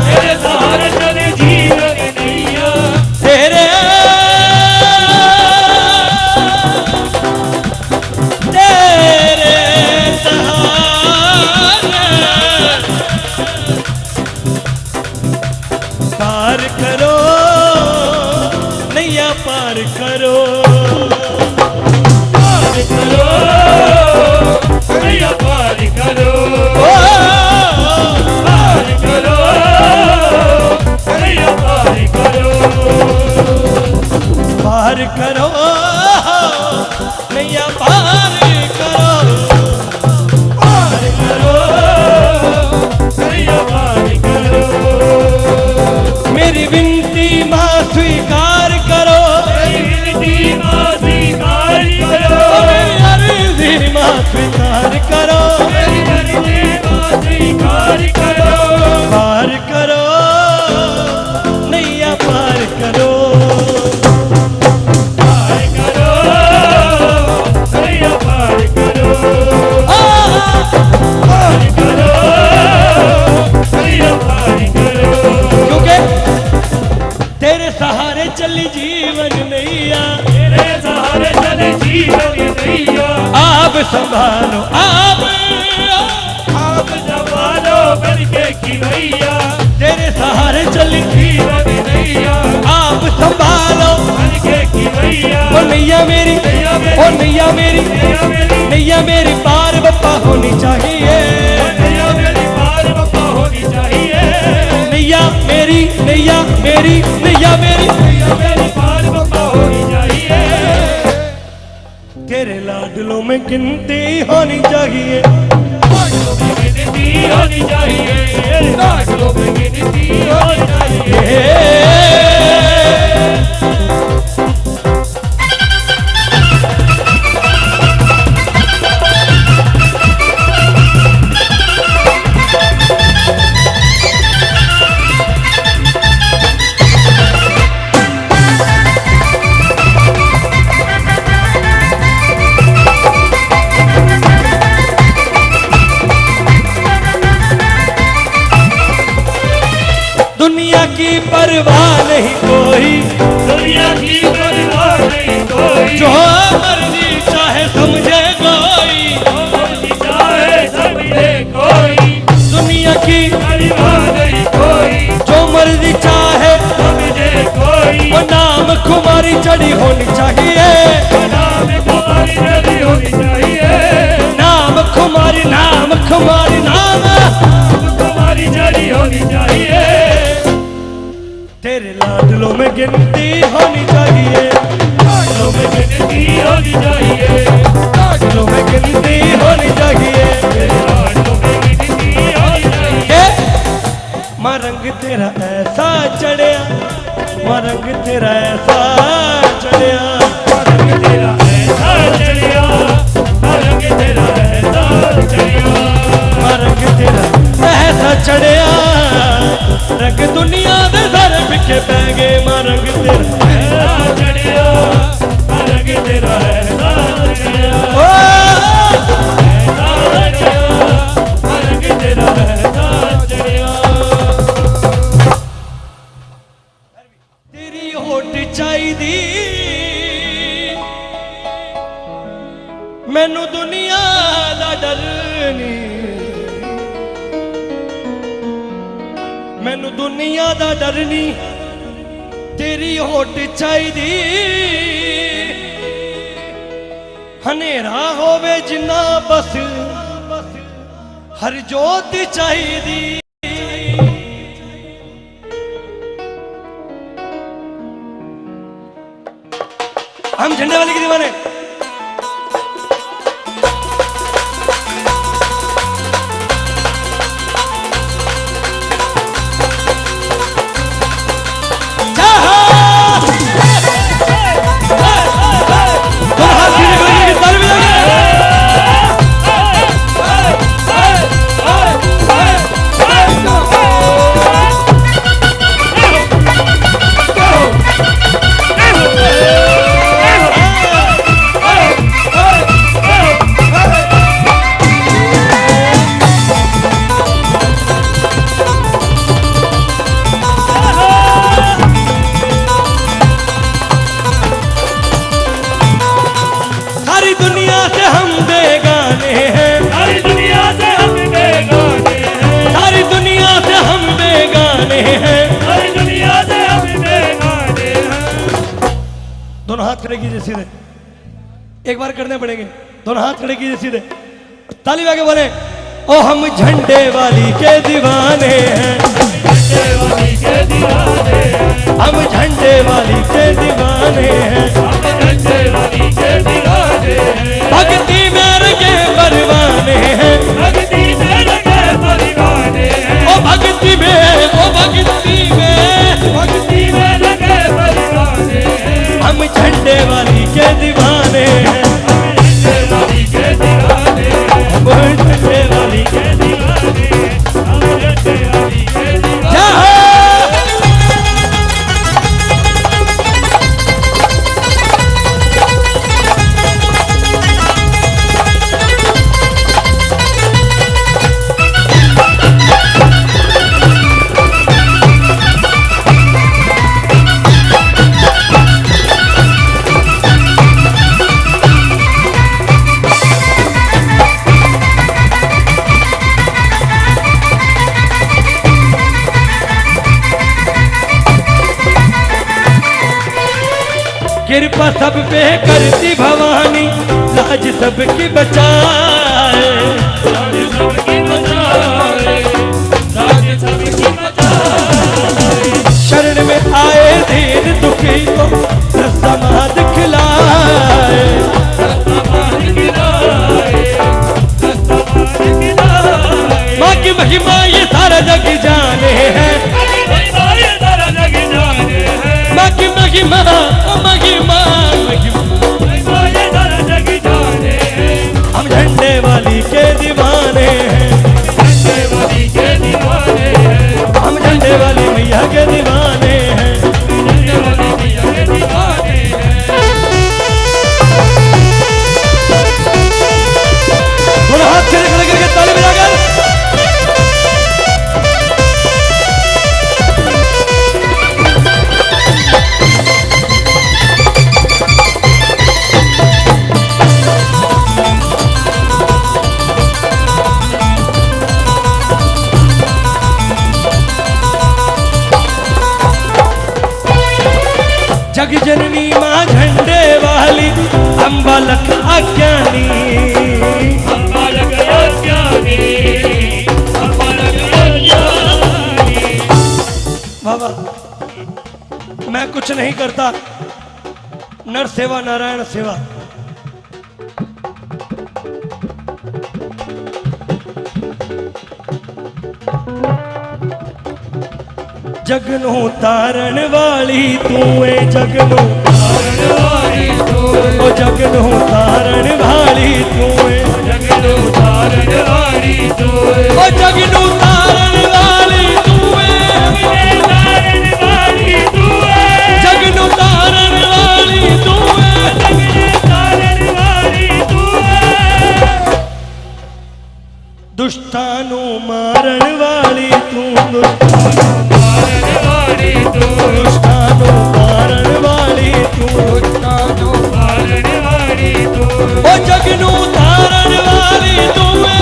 तेरे सहारे चले जीवन नैया,
तेरे तेरे सहारे पार करो नैया पार करो,
पार करो नैया पार करो,
ओ,
पार करो
करो, नैया पार करो, पार करो,
नैया पार करो।
मेरी विनती माँ स्वीकार करो,
मेरी विनती माँ स्वीकार करो,
मेरी अर्जी माँ स्वीकार करो,
मेरी अर्जी माँ स्वीकार करो।
पार करो, नैया पार करो,
पार करो, नैया पार करो, पार करो, नैया पार करो।
क्योंकि तेरे सहारे चली जीवन नैया,
तेरे सहारे चले जीवन नैया।
आप संभालो, आप
संभालो करके खिलैया,
तेरे सहारे चली
जीवन नैया।
आप संभालो
करके खिलैया,
ओ नैया मेरी, ओ नैया मेरी, नैया मेरी पार बप्पा होनी चाहिए,
नैया मेरी पार बप्पा होनी चाहिए।
नैया मेरी, नैया मेरी, नैया मेरी,
नैया मेरी पार बप्पा होनी चाहिए।
तेरे लाडलों में गिनती होनी चाहिए,
लाडलों में गिनती होनी चाहिए, लाडलों में गिनती होनी चाहिए।
दुनिया की परवाह नहीं कोई,
दुनिया की परवाह नहीं कोई,
जो मर्जी चाहे समझे कोई,
मर्जी चाहे समझे कोई।
दुनिया की
परवाह नहीं कोई,
जो मर्जी चाहे,
समझे कोई।
वो नाम खुमारी चढ़ी होनी चाहिए,
नाम तुम्हारी जड़ी होनी चाहिए,
नाम खुमारी, नाम खुमारी, नाम
तुम्हारी जड़ी होनी चाहिए।
तेरे लाडलों में गिनती होनी चाहिए,
लाडलों में गिनती होनी चाहिए,
लाडलों में गिनती होनी चाहिए,
लाडलों में गिनती होनी चाहिए।
माँ रंग तेरा ऐसा चढ़िया, माँ रंग तेरा ऐसा चढ़िया,
रंग तेरा ऐसा चढ़िया, रंग तेरा ऐसा चढ़िया,
माँ रंग तेरा ऐसा चढ़िया, रंग दुनिया दे सारे पिछे पै गए, माँ रंग तेरा
ऐसा चढ़िया, रंग तेरा ऐसा चढ़िया,
ओ,
ऐसा चढ़िया, रंग तेरा ऐसा चढ़िया।
तेरी होठ चाहिदी मैनू दुनिया दा डर नहीं, मैनू दुनिया दा डर नहीं, तेरी होठ चाहिदी हनेरा होवे जिन्ना बस हर जोत चाहिदी। हम झंडे वाले के दीवाने। दोनों हाथ खड़े कीजिए सीधे, एक बार करने पड़ेंगे। दोनों हाथ खड़े कीजिए सीधे, ताली बजा के बोले, ओ हम झंडे वाली के दीवाने हैं,
झंडे वाली के दीवाने हैं,
हम झंडे वाली के दीवाने हैं,
हम झंडे वाली के दीवाने हैं,
भक्ति में रंगे परवाने हैं,
भक्ति में लगे परिवाने हैं,
ओ भक्ति में, ओ भक्ति में,
भक्ति में लगे परिवाने हैं,
हम झंडे वाली के दीवाने हैं,
हम झंडे वाली के दीवाने हैं,
हम झंडे वाली के
के दीवाने हैं, हम झंडे वाली के दीवाने
जय
हैं।
हो। कृपा सब पे करती भवानी, लाज सबकी बचाए,
राज सबकी बचाए, राज सबकी बचाए,
शरण में आए दीन दुखी को समाध खिलाए,
समाज गिराए, समाज गिराए,
माँ की महिमा ये सारा जग जाने हैं,
ये सारा जग जाने हैं,
माँ की महिमा, ओ महिमा, महिमा।
ये सारा जग जाने हैं,
हम झंडे वाली के दीवाने हैं,
झंडे वाली के दीवाने हैं,
हम झंडे वाली मैया के दीवाने हैं।
झंडे वाली मैया के दीवाने हैं।
थोड़ा हाथ खड़े खड़े करके ताली बजाकर जग जननी माँ झंडे वाली, अम्बा लख अज्ञानी,
बालक अज्ञानी, बालक अज्ञानी,
बाबा मैं कुछ नहीं करता, नर सेवा नारायण सेवा। जगनू तारण वाली तू है, जगनू
तारण वाली तू,
ओ जगनू तारण वाली तू है,
जगनू तारण वाली तू,
ओ जगनू तारण वाली तू है,
तारण वाली तू है,
जगनू तारण वाली तू है,
तारण वाली तू है,
दुष्टानु मारण वाली तू,
तारण वाली तू,
दुष्टानु मारण वाली तू,
तारण वाली तू,
ओ जगनू तारण वाली तू है,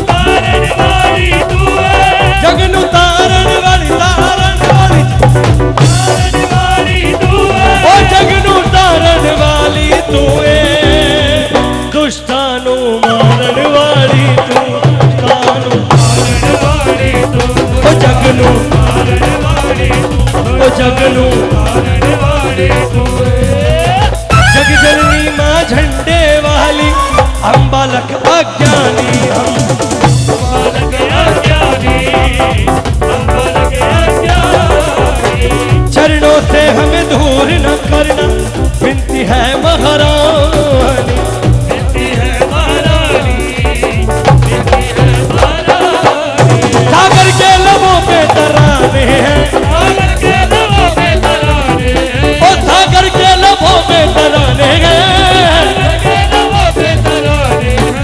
तारण वाली तू है,
जगनू तारण वाली, तारण वाली,
तारण वाली तू है,
ओ जगनू तारण वाली तू है, दुष्टानु मारण वाली तू, दुष्टानु
तारण वाली तू,
ओ जगनू,
तारण वाली तू,
ओ जगनू,
तारण वाली तू है।
जग जननी माँ झंडे वाली, हम बालक अज्ञानी, हम
बालक अज्ञानी, हम बालक अज्ञानी,
चरणों से हमें दूर न करना, विनती है महारानी,
विनती है महारानी, विनती है महारानी,
सागर के लबों पे तराने हैं,
सागर के लबों पे तराने हैं,
ओ सागर के लबों पे तराने हैं,
सागर के लबों पे तराने हैं,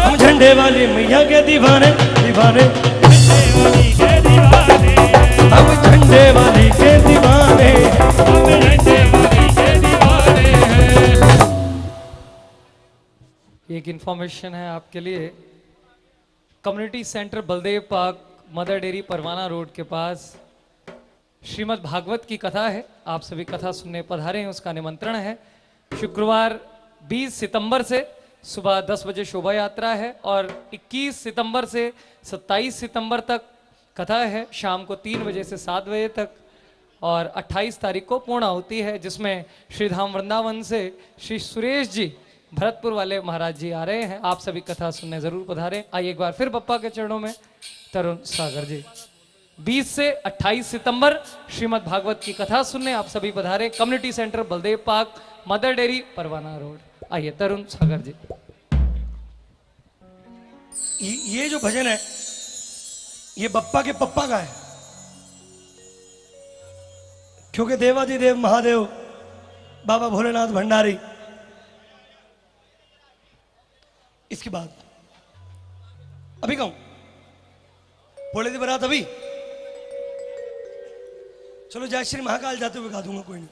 हम झंडे वाली मैया के दीवाने, दीवाने,
झंडे वाली के दीवाने हैं,
हम झंडे वाली के दीवाने।
हम झंडे वाली के दीवाने हैं।
एक इन्फॉर्मेशन है आपके लिए, community centre Baldev Park, Mother Dairy, Parwana Road के पास श्रीमद् भागवत की कथा है। आप सभी कथा सुनने पधारे हैं, उसका निमंत्रण है। शुक्रवार 20 सितंबर से सुबह 10 बजे शोभा यात्रा है और 21 सितंबर से 27 सितंबर तक कथा है, शाम को 3 बजे से 7 बजे तक। और 28 तारीख को पूर्ण होती है, जिसमें श्री धाम वृंदावन से श्री सुरेश जी भरतपुर वाले महाराज जी आ रहे हैं। आप सभी कथा सुनने जरूर पधारें। आइए एक बार फिर बप्पा के चरणों में तरुण सागर जी। 20 से 28 सितंबर श्रीमद् भागवत की कथा सुनने आप सभी पधारे। Community centre Baldev Park, Mother Dairy, Parwana Road. आइए तरुण सागर जी।
ये जो भजन है ये बप्पा के पप्पा का है, क्योंकि देवाधिदेव महादेव बाबा भोलेनाथ भंडारी। इसके बाद अभी कहूं भोले दी बारात अभी, चलो जय श्री महाकाल जाते हुए गा दूंगा, कोई नहीं,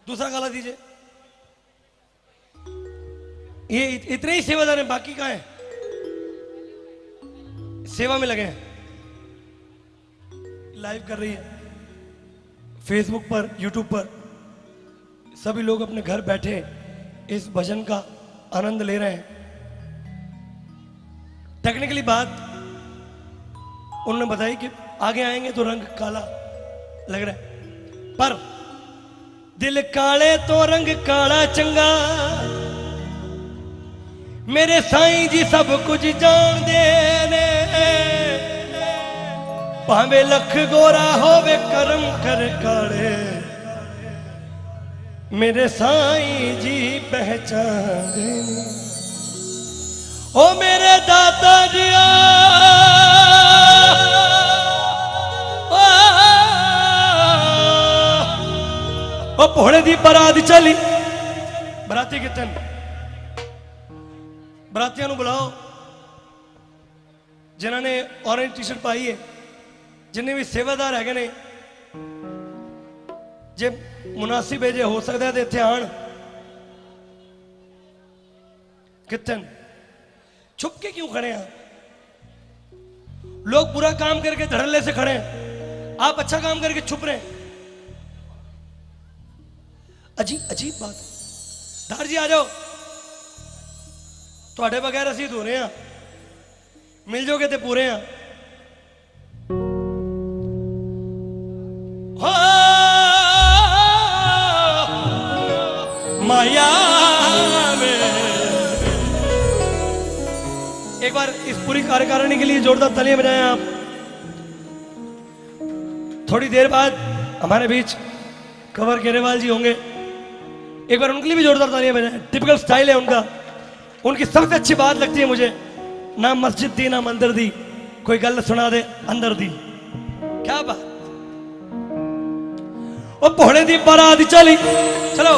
दूसरा गाला दीजिए। ये इतने ही सेवादार हैं, बाकी कहां है? सेवा में लगे हैं। लाइव कर रही है फेसबुक पर, यूट्यूब पर, सभी लोग अपने घर बैठे इस भजन का आनंद ले रहे हैं। टेक्निकली बात उन्होंने बताई कि आगे आएंगे तो रंग काला लग रहा है, पर दिल काले तो रंग काला चंगा, मेरे साईं जी सब कुछ जान दे ने, भावे लख गोरा होवे करम कर काले, मेरे साईं जी पहचान दे। ओ मेरे दाता जी ओ भोले दी बरात चली, बराती कितने बरातियां बुलाओ जिन्होंने ऑरेंज टी शर्ट पाई है, जिन्हें भी सेवादार है ने, जे मुनासिब है, जे हो सकता है तो इत्थे आण। कितने छुप के क्यों खड़े हैं? लोग बुरा काम करके धड़ल्ले से खड़े हैं, आप अच्छा काम करके छुप रहे हैं। अजीब अजीब बात। धार जी आ जाओ, थोड़े बगैर असी धो रहे हैं, मिल जाओगे तो पूरे हैं। माया में एक बार इस पूरी कार्यकारिणी के लिए जोरदार तालियां बजाएं आप। थोड़ी देर बाद हमारे बीच कंवर केरेवाल जी होंगे, एक बार उनके लिए भी जोरदार तालियां बजाएं। टिपिकल स्टाइल है उनका। उनकी सबसे अच्छी बात लगती है मुझे, ना मस्जिद दी ना मंदिर दी, कोई गल सुना दे अंदर दी। क्या बात। ओ भोले दी बारात चली, चलो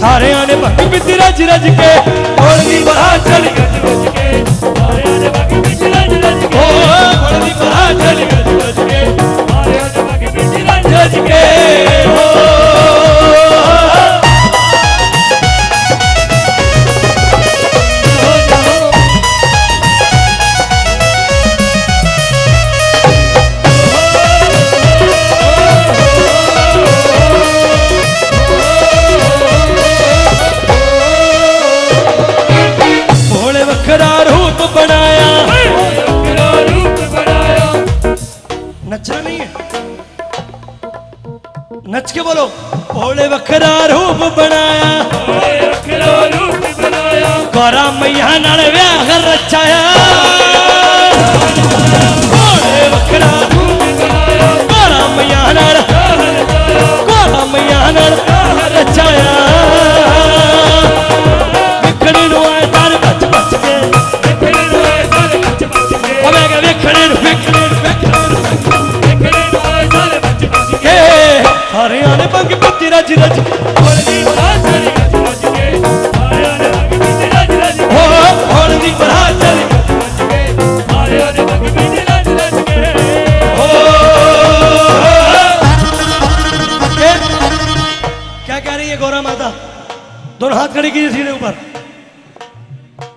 सारे आने बाकी बिती रज रज के, भोले दी बारात चली गज गज के, सारे आने बाकी बिती रज रज के, भोले दी बारात चली गज गज के, सारे आने बाकी बिती रज रज के। नचना नहीं है, नच के बोलो। भोले वखरा रूप बनाया, गौरा मैया नाल व्याह रचाया, भोले वखरा रूप बनाया, गौरा मैया नाल रचाया। विखड़े नु आए तार बच बच के, विखड़े नु आए तार बच बच के, विखड़े नु सारे आने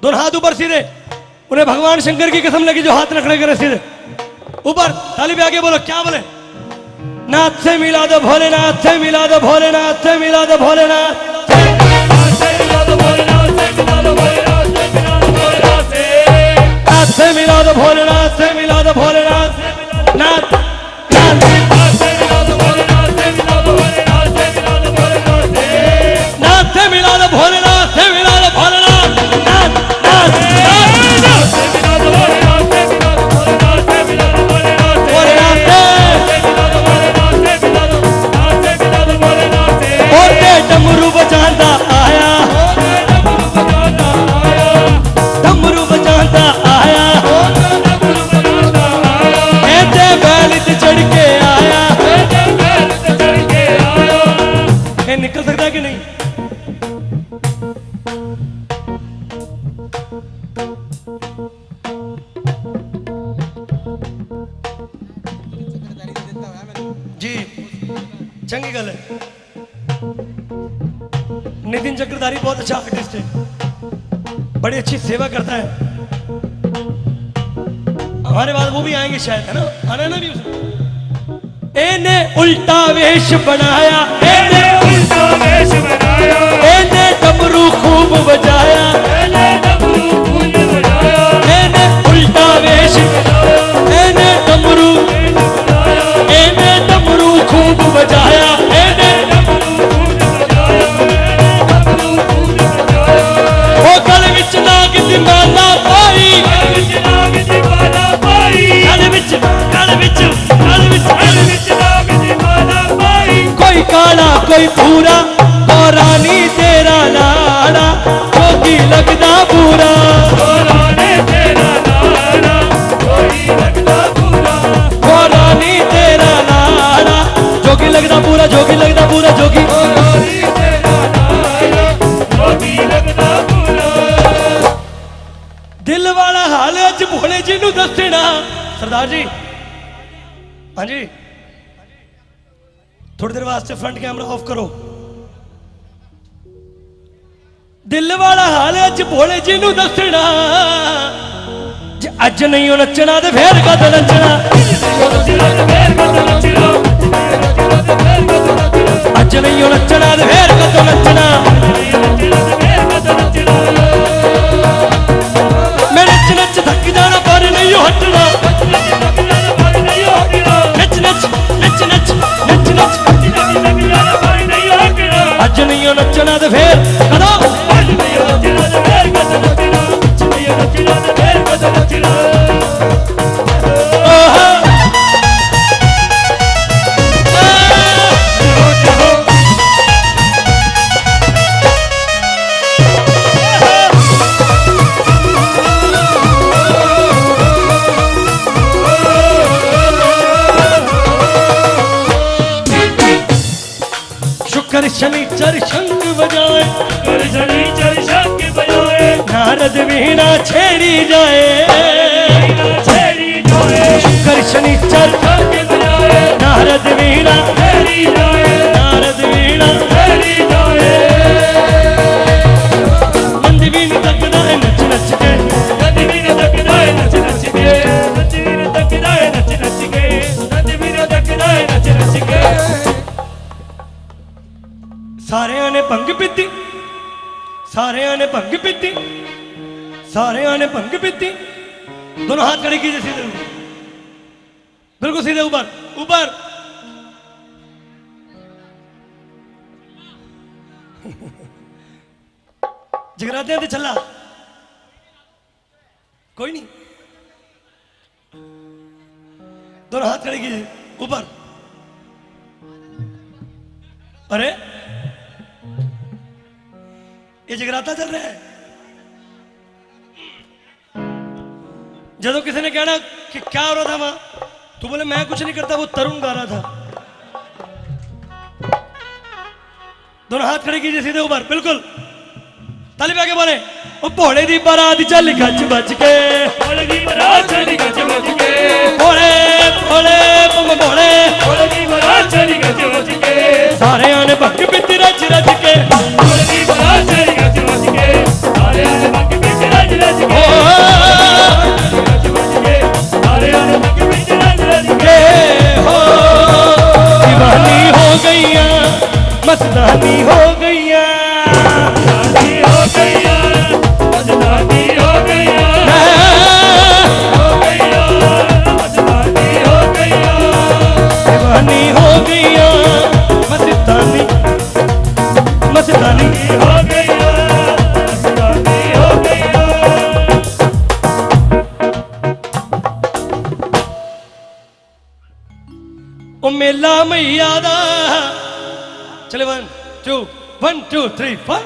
दोनों हाथ ऊपर सीधे, उन्हें भगवान शंकर की कसम लगी जो हाथ न खड़े करे सीधे ऊपर। ताली पे आगे बोलो, क्या बोले? नाथ से मिला दो भोलेनाथ से मिला दो भोलेनाथ से मिला दो भोलेनाथ नाथ से मिला दो भोलेनाथ से मिला दो भोलेनाथ नाथ नाथ से मिला दो भोलेनाथ से मिला दो भोलेनाथ नाथ नाथ डमरू बजाता आया डमरू बजाता आया ऐसे बैल से चढ़ के आया। ये निकल सकता है कि नहीं? जी चंगी गल है। नितिन चक्रधारी बहुत अच्छा आर्टिस्ट है, बड़ी अच्छी सेवा करता है। हमारे बाद वो भी आएंगे शायद, है ना? आना ना भी उसको। एने उल्टा वेश बनाया, एने उल्टा वेश बनाया, एने डमरू खूब बजाया, एने डमरू खूब बजाया, एने उल्टा वेश एने डमरू एने डमरू खूब बजाया, एने नाग दी माला पाई, गल विच नाग दी माला पाई। कोई काला कोई भूरा और रानी तेरा लाड़ा, जोगी लगदा बुरा रानी तेरा लाड़ा, जोगी लगदा बुरा रानी तेरा लाड़ा, जोगी लगदा बुरा जोगी लगदा बुरा जोगी रानी तेरा लाड़ा, जोगी लगदा बुरा। दिल वाला हाल अज भोले जी नू दसना। सरदार जी, हाँ जी, थोड़ी देर वास्ते फ्रंट कैमरा ऑफ करो। दिल वाला हाल अज भोले जी नू दसना, जे अज नहीं हो नचना ते फिर कद नचना, अज नहीं हो नचना ते फिर कद नचना। मैं नच नच थक जाना पर नहीं हटना, नच नच नच नच नच नच अज नहीं नचना तो फिर कदों शनिचर शंख बजाए, शनिचर शंख बजाए, नारद वीणा छेड़ी जाए, छेड़ी जाए, शुक्र शनिचर शंख बजाए, नारद वीणा छेड़ी जाए, नारद वीणा छेड़ी जाए। नंद वीण तकदा है नच नच के, नंद वीण तकदा है नच नच के, नंद वीण तकदा है नच नच के, नंद वीण तकदा है नच नच के। सारे ने भंग पीती, सारे ने भंग पीती, सारे ने भंग पीती। दोनों हाथ खड़े कीजिए सीधे, बिल्कुल सीधे ऊपर ऊपर। जगराते हैं छल्ला कोई नहीं। दोनों हाथ खड़े कीजिए ऊपर। अरे ये जगराता चल रहा है। जब किसी ने कहना कि क्या हो रहा था वहां, तो बोले मैं कुछ नहीं करता, वो तरुण गा रहा था। दोनों हाथ खड़े कीजिए सीधे ऊपर, बिल्कुल ताली पे आके बोले, ओ भोले दी बारात चल गज बज के, भोले दी बारात चल गज बज के, भोले भोले बम भोले, भोले दी बारात चल गज बज के, सारे आने भंग पीती रज रज के, भोले दी बारात चल गज बज के, सारे आने भंग पीती रज मेला मैया दा। चले 1 2 1 2 3 4।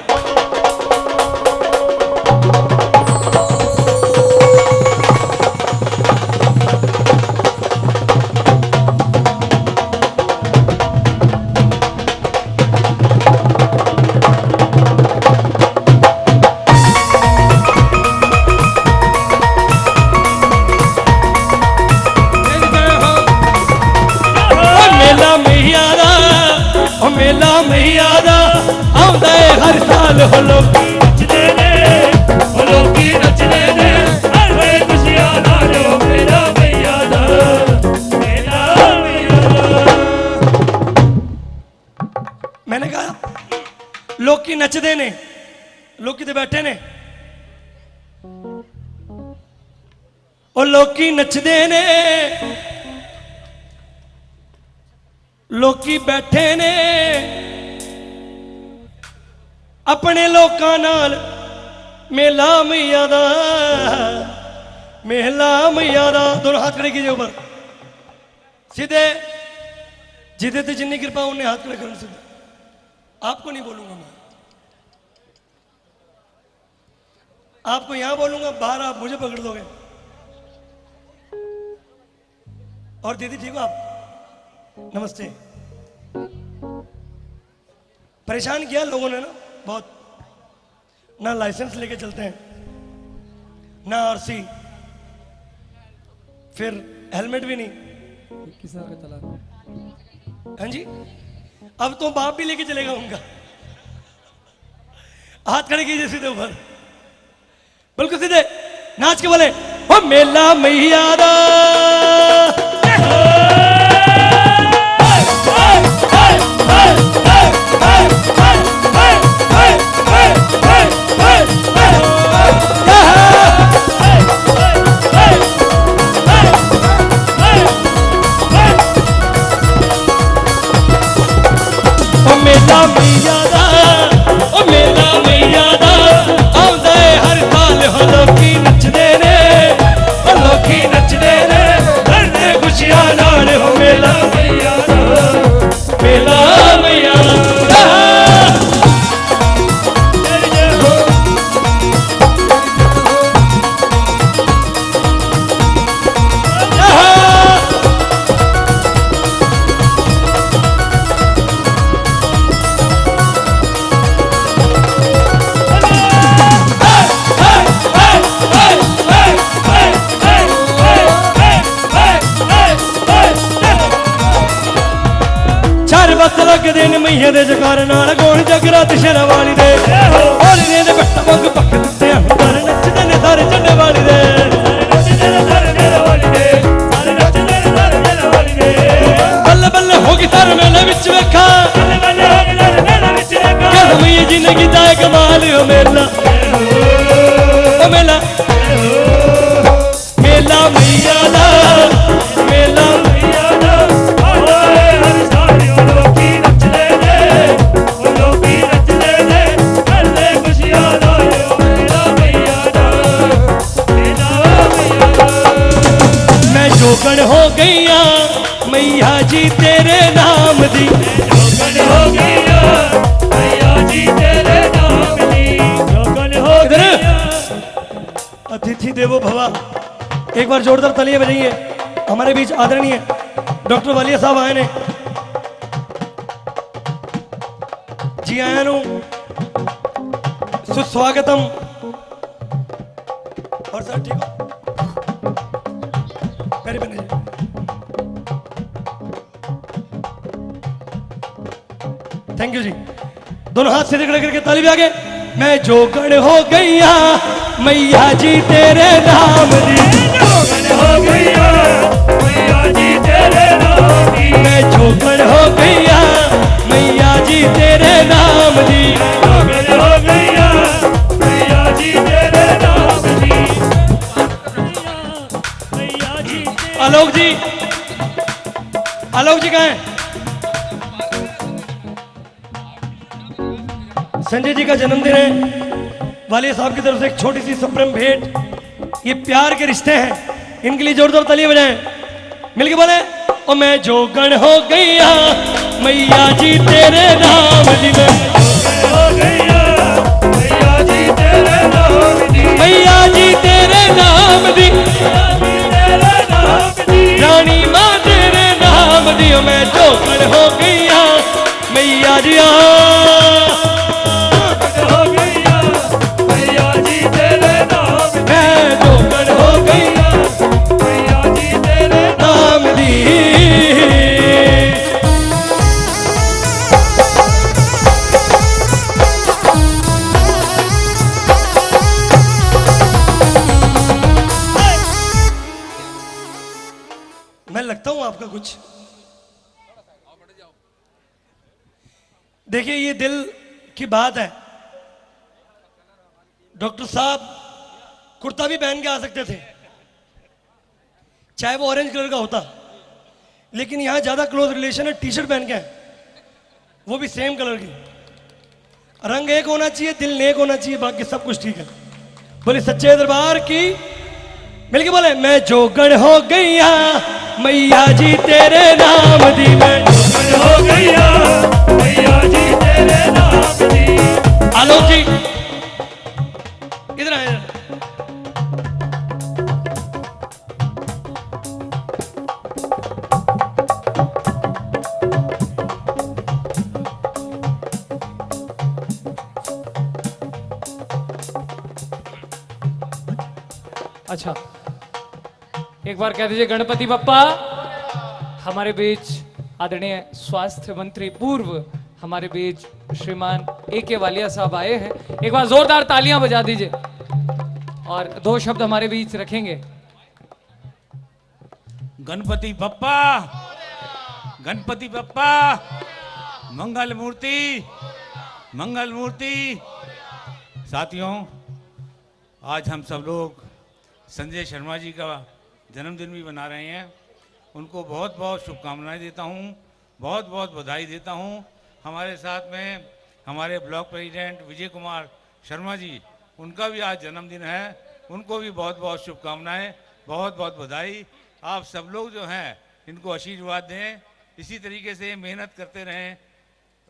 मेला मैया दा आउंदा है हर साल हो लोकी
नचदे ने ओ लोकी नचदे ने हर वे खुशियां नाल ओ मेला मैया दा मेला मैया दा।
मैंने कहा लोकी नचदे ने, लोकी ते बैठे ने, ओ लोकी नचदे ने, लोकी बैठे ने अपने लोकां नाल मेला मैया दा, मेला मैया दा। दोनों हाथ खड़े कीजिए ऊपर सीधे, जिदे ते जिन्नी कृपा उन्हें हाथ खड़े करो सीधे। आपको नहीं बोलूंगा मैं, आपको यहां बोलूंगा, बाहर आप मुझे पकड़ दोगे। और दीदी ठीक हो आप? नमस्ते। परेशान किया लोगों ने ना बहुत, ना लाइसेंस लेके चलते हैं, ना आरसी, फिर हेलमेट भी नहीं।
किसा का चला?
हाँ जी, अब तो बाप भी लेके चलेगा उनका। हाथ खड़े कीजिए सीधे ऊपर, बिल्कुल सीधे, नाच के बोले ओ मेला मैया दा। मेला मैया दा, ओ मेला मैया दा आउंदा है हर साल हो लोकी नचदे ने, ओ लोकी नचदे ने करदे खुशियां नाल हो मेला मैया दा, मेला मैया दा। लगदे ने मैया दे जकार नाल गोल जगरात शेरा वाली दे, होली दे बट्टा मंग पक दिते अंदर नचदे ने सारे चंडे वाली दे,
नचदे ने सारे मेला वाली दे, सारे नचदे ने सारे मेला वाली दे।
बल्ले बल्ले हो गई सारे मेले विच वेखा,
बल्ले बल्ले हो गई सारे मेला विच वेखा,
कद मैया जिंदगी दा कमाल ओ मेला, ओ मेला मेला मैया दा, मेला
मैया दा आउंदा है हर साल ओ लोकी नचदे ने, ओ लोकी नचदे ने करदे खुशियां नाल ओ मेला मैया दा, मेला मैया दा।
मैं जोगण हो गईया मैया जी तेरे नाम दी,
जोगन हो गईया मैया जी तेरे नाम दी, जोगन हो गईया।
अतिथि देवो भवा, एक बार जोरदार तालियां बजाइए। हमारे बीच आदरणीय डॉक्टर वालिया साहब आए ने जी, आया नु सुस्वागतम। और सर ठीक हो? पैरी बने थैंक यू जी। दोनों हाथ सीधे खड़े करके ताली भी आगे। मैं जोगण हो गईया मैया जी तेरे नाम दी,
जोगन हो गईया मैया जी तेरे नाम दी,
मैं जोगण हो गईया मैया जी तेरे नाम दी,
जोगन हो गईया मैया जी तेरे नाम दी, मैया जी।
आलोक जी, आलोक जी कहाँ हैं? संजय जी का जन्मदिन है, वालिया साहब की तरफ से एक छोटी सी संभ्रम भेंट। ये प्यार के रिश्ते हैं, इनके लिए जोरदार तालियां बजाएं। मिलके बोले ओ मैं जोगण हो गईया मैया जी तेरे नाम दी मैं
हो गईया मैया जी तेरे नाम दी
मैया जी तेरे नाम दी
तेरे नाम दी
रानी माँ तेरे नाम दी ओ मैं जोगण हो गईया मैया जी
हो गईया मैया जी तेरे नाम दी
मैं जोगण हो गईया
मैया जी तेरे
नाम दी मैं लगता हूं आपका कुछ देखिए ये दिल की बात है डॉक्टर साहब कुर्ता भी पहन के आ सकते थे चाहे वो ऑरेंज कलर का होता लेकिन यहां ज्यादा क्लोज रिलेशन है टी शर्ट पहन के है वो भी सेम कलर की रंग एक होना चाहिए दिल नेक होना चाहिए बाकी सब कुछ ठीक है बोले सच्चे दरबार की मिलके बोले मैं जोगण हो गईया मैया जी तेरे नाम दी मैं
हो गईया मैया जी तेरे नाम दी
आलोक जी इधर आए
अच्छा एक बार कह दीजिए गणपति बप्पा। हमारे बीच आदरणीय स्वास्थ्य मंत्री पूर्व हमारे बीच श्रीमान A.K. वालिया साहब आए हैं। एक बार जोरदार तालियां बजा दीजिए और 2 शब्द हमारे बीच रखेंगे।
गणपति बप्पा गणपति बप्पा मंगल मूर्ति मंगल मूर्ति। साथियों आज हम सब लोग संजय शर्मा जी का जन्मदिन भी मना रहे हैं। उनको बहुत बहुत शुभकामनाएं देता हूं, बहुत बहुत बधाई देता हूं। हमारे साथ में हमारे ब्लॉक प्रेसिडेंट विजय कुमार शर्मा जी, उनका भी आज जन्मदिन है। उनको भी बहुत बहुत शुभकामनाएं, बहुत बहुत बधाई। आप सब लोग जो हैं इनको आशीर्वाद दें, इसी तरीके से मेहनत करते रहें,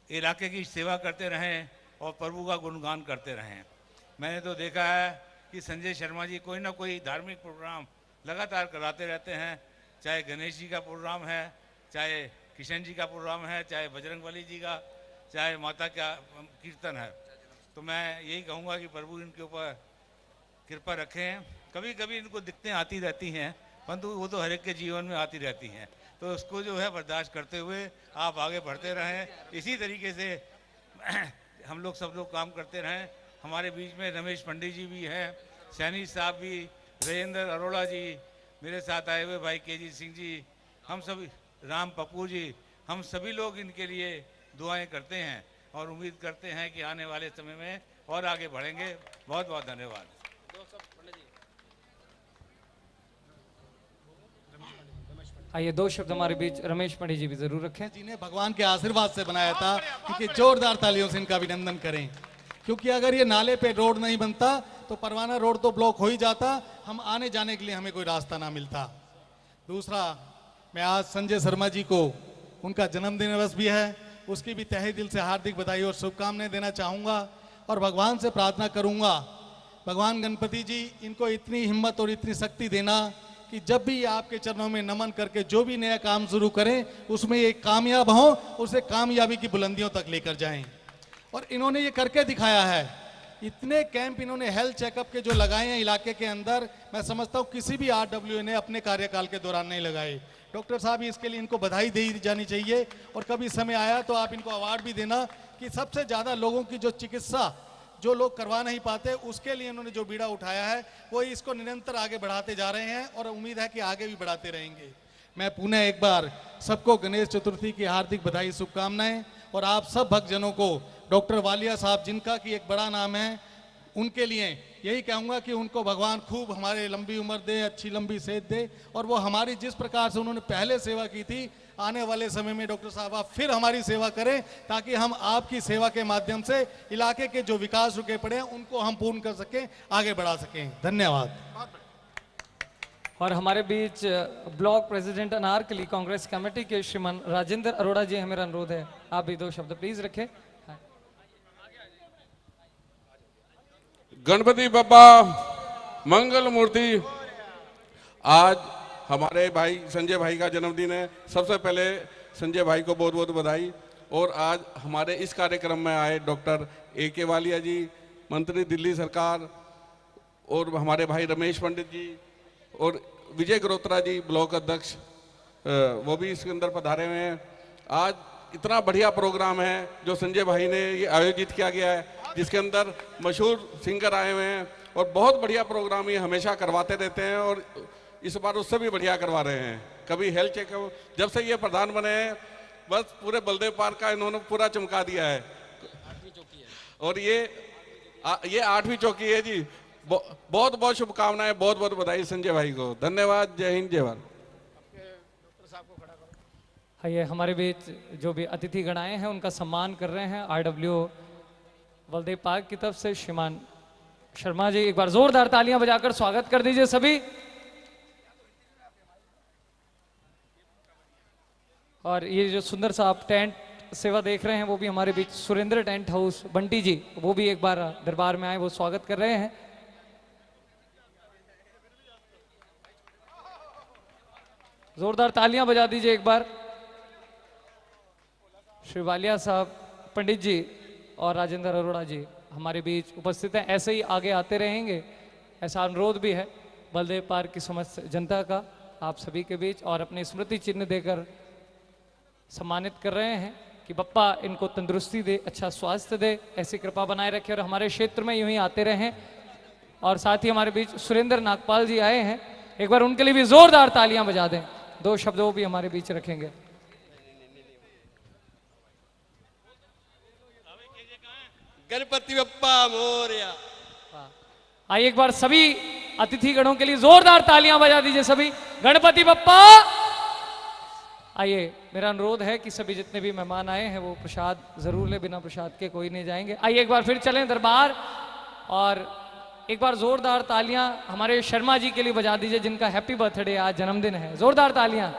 इलाके की सेवा करते रहें और प्रभु का गुणगान करते रहें। मैंने तो देखा है कि संजय शर्मा जी कोई ना कोई धार्मिक प्रोग्राम लगातार कराते रहते हैं, चाहे गणेश जी का प्रोग्राम है, चाहे किशन जी का प्रोग्राम है, चाहे बजरंगबली जी का, चाहे माता का कीर्तन है। तो मैं यही कहूँगा कि प्रभु इनके ऊपर कृपा रखें। कभी कभी इनको दिक्कतें आती रहती हैं, परंतु वो तो हर एक के जीवन में आती रहती हैं, तो उसको जो है बर्दाश्त करते हुए आप आगे बढ़ते रहें। इसी तरीके से हम लोग सब लोग काम करते रहें। हमारे बीच में रमेश पंडित जी भी हैं, सैनी साहब भी, राजेंद्र अरोड़ा जी, मेरे साथ आए हुए भाई केजी सिंह जी, हम सभी, राम पप्पू जी, हम सभी लोग इनके लिए दुआएं करते हैं और उम्मीद करते हैं कि आने वाले समय में और आगे बढ़ेंगे। बहुत बहुत धन्यवाद।
आइए 2 शब्द हमारे बीच रमेश पंडित जी भी जरूर रखें।
जिन्हें भगवान के आशीर्वाद से बनाया था, क्योंकि जोरदार तालियों से इनका अभिनंदन करें। क्योंकि अगर ये नाले पे रोड नहीं बनता तो परवाना रोड तो ब्लॉक हो ही जाता, हम आने जाने के लिए हमें कोई रास्ता ना मिलता। दूसरा, मैं आज संजय शर्मा जी को, उनका जन्मदिन दिवस भी है, उसकी भी तहे दिल से हार्दिक बधाई और शुभकामनाएं देना चाहूँगा और भगवान से प्रार्थना करूँगा, भगवान गणपति जी इनको इतनी हिम्मत और इतनी शक्ति देना कि जब भी आपके चरणों में नमन करके जो भी नया काम शुरू करें उसमें ये कामयाब हों, उसे कामयाबी की बुलंदियों तक लेकर जाएं। और इन्होंने ये करके दिखाया है। इतने कैंप इन्होंने हेल्थ चेकअप के जो लगाए हैं इलाके के अंदर, मैं समझता हूँ किसी भी RWA ने अपने कार्यकाल के दौरान नहीं लगाए। डॉक्टर साहब इसके लिए इनको बधाई दी जानी चाहिए और कभी समय आया तो आप इनको अवार्ड भी देना कि सबसे ज़्यादा लोगों की जो चिकित्सा जो लोग करवा नहीं पाते उसके लिए इन्होंने जो बीड़ा उठाया है वो इसको निरंतर आगे बढ़ाते जा रहे हैं और उम्मीद है कि आगे भी बढ़ाते रहेंगे। मैं पुनः एक बार सबको गणेश चतुर्थी की हार्दिक बधाई, शुभकामनाएं और आप सब भक्तजनों को डॉक्टर वालिया साहब जिनका कि एक बड़ा नाम है, उनके लिए यही कहूँगा कि उनको भगवान खूब हमारे लंबी उम्र दे, अच्छी लंबी सेहत दे और वो हमारी जिस प्रकार से उन्होंने पहले सेवा की थी, आने वाले समय में डॉक्टर साहब आप फिर हमारी सेवा करें ताकि हम आपकी सेवा के माध्यम से इलाके के जो विकास रुके पड़े हैं उनको हम पूर्ण कर सकें, आगे बढ़ा सकें। धन्यवाद।
और हमारे बीच block president Anarkali Congress committee के श्रीमान राजेंद्र अरोड़ा जी, हमारा अनुरोध है आप भी 2 शब्द प्लीज रखें।
गणपति बप्पा मंगल मूर्ति। आज हमारे भाई संजय भाई का जन्मदिन है। सबसे पहले संजय भाई को बहुत बहुत बधाई। और आज हमारे इस कार्यक्रम में आए डॉक्टर A.K. वालिया जी, मंत्री दिल्ली सरकार, और हमारे भाई रमेश पंडित जी और विजय गरोत्रा जी ब्लॉक अध्यक्ष, वो भी इसके अंदर पधारे हुए हैं। आज इतना बढ़िया प्रोग्राम है जो संजय भाई ने ये आयोजित किया गया है, जिसके अंदर मशहूर सिंगर आए हुए हैं और बहुत बढ़िया प्रोग्राम ये हमेशा करवाते रहते हैं और इस बार उससे भी बढ़िया करवा रहे हैं। कभी हेल्थ चेकअप, जब से ये प्रधान बने हैं बस पूरे बलदेव पार्क का इन्होंने पूरा चमका दिया है। और ये 8वीं चौकी है जी। बहुत बहुत शुभकामनाएं, बहुत बहुत बधाई संजय भाई को। धन्यवाद। जय हिंद, जय भारत।
ये हमारे बीच जो भी अतिथि गण आए हैं उनका सम्मान कर रहे हैं RW बलदेव पार्क की तरफ से श्रीमान शर्मा जी। एक बार जोरदार तालियां बजाकर स्वागत कर दीजिए सभी। और ये जो सुंदर सा आप टेंट सेवा देख रहे हैं वो भी हमारे बीच सुरेंद्र टेंट हाउस बंटी जी, वो भी एक बार दरबार में आए, वो स्वागत कर रहे हैं। जोरदार तालियां बजा दीजिए एक बार। श्री वालिया साहब, पंडित जी और राजेंद्र अरोड़ा जी हमारे बीच उपस्थित हैं। ऐसे ही आगे आते रहेंगे, ऐसा अनुरोध भी है बलदेव पार्क की समस्त जनता का आप सभी के बीच। और अपने स्मृति चिन्ह देकर सम्मानित कर रहे हैं कि बप्पा इनको तंदुरुस्ती दे, अच्छा स्वास्थ्य दे, ऐसी कृपा बनाए रखे और हमारे क्षेत्र में यूं ही आते रहें। और साथ ही हमारे बीच सुरेंद्र नागपाल जी आए हैं, एक बार उनके लिए भी जोरदार तालियां बजा दें। 2 शब्द वो भी हमारे बीच रखेंगे।
गणपति बप्पा मोरया।
आइए एक बार सभी अतिथि गणों के लिए जोरदार तालियां बजा दीजिए सभी। गणपति बप्पा। आइए, मेरा अनुरोध है कि सभी जितने भी मेहमान आए हैं वो प्रसाद जरूर ले, बिना प्रसाद के कोई नहीं जाएंगे। आइए एक बार फिर चलें दरबार और एक बार जोरदार तालियां हमारे शर्मा जी के लिए बजा दीजिए जिनका हैप्पी बर्थडे आज जन्मदिन है। जोरदार तालियां।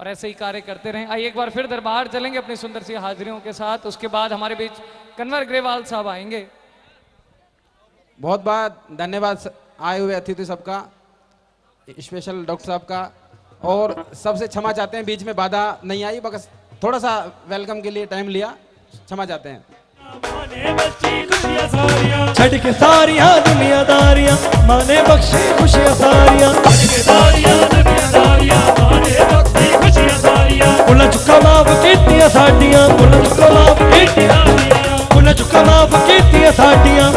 और ऐसे ही कार्य करते रहें। आइए एक बार फिर दरबार चलेंगे अपनी सुंदर सी हाजिरियों के साथ। उसके बाद हमारे बीच कन्वर ग्रेवाल साहब आएंगे।
बहुत बहुत धन्यवाद आए हुए अतिथि सबका, स्पेशल डॉक्टर साहब का। और सबसे क्षमा चाहते हैं बीच में बाधा नहीं आई, बस थोड़ा सा वेलकम के लिए टाइम लिया, क्षमा चाहते हैं।
छठ के सारियां दुनियादारियां माने बख्शी खुशियां सारियां, बुला चुका माफ कीतियां साडियां, बुला चुका माफ कीतियां, बुला चुका माफ कीतियां साडियां,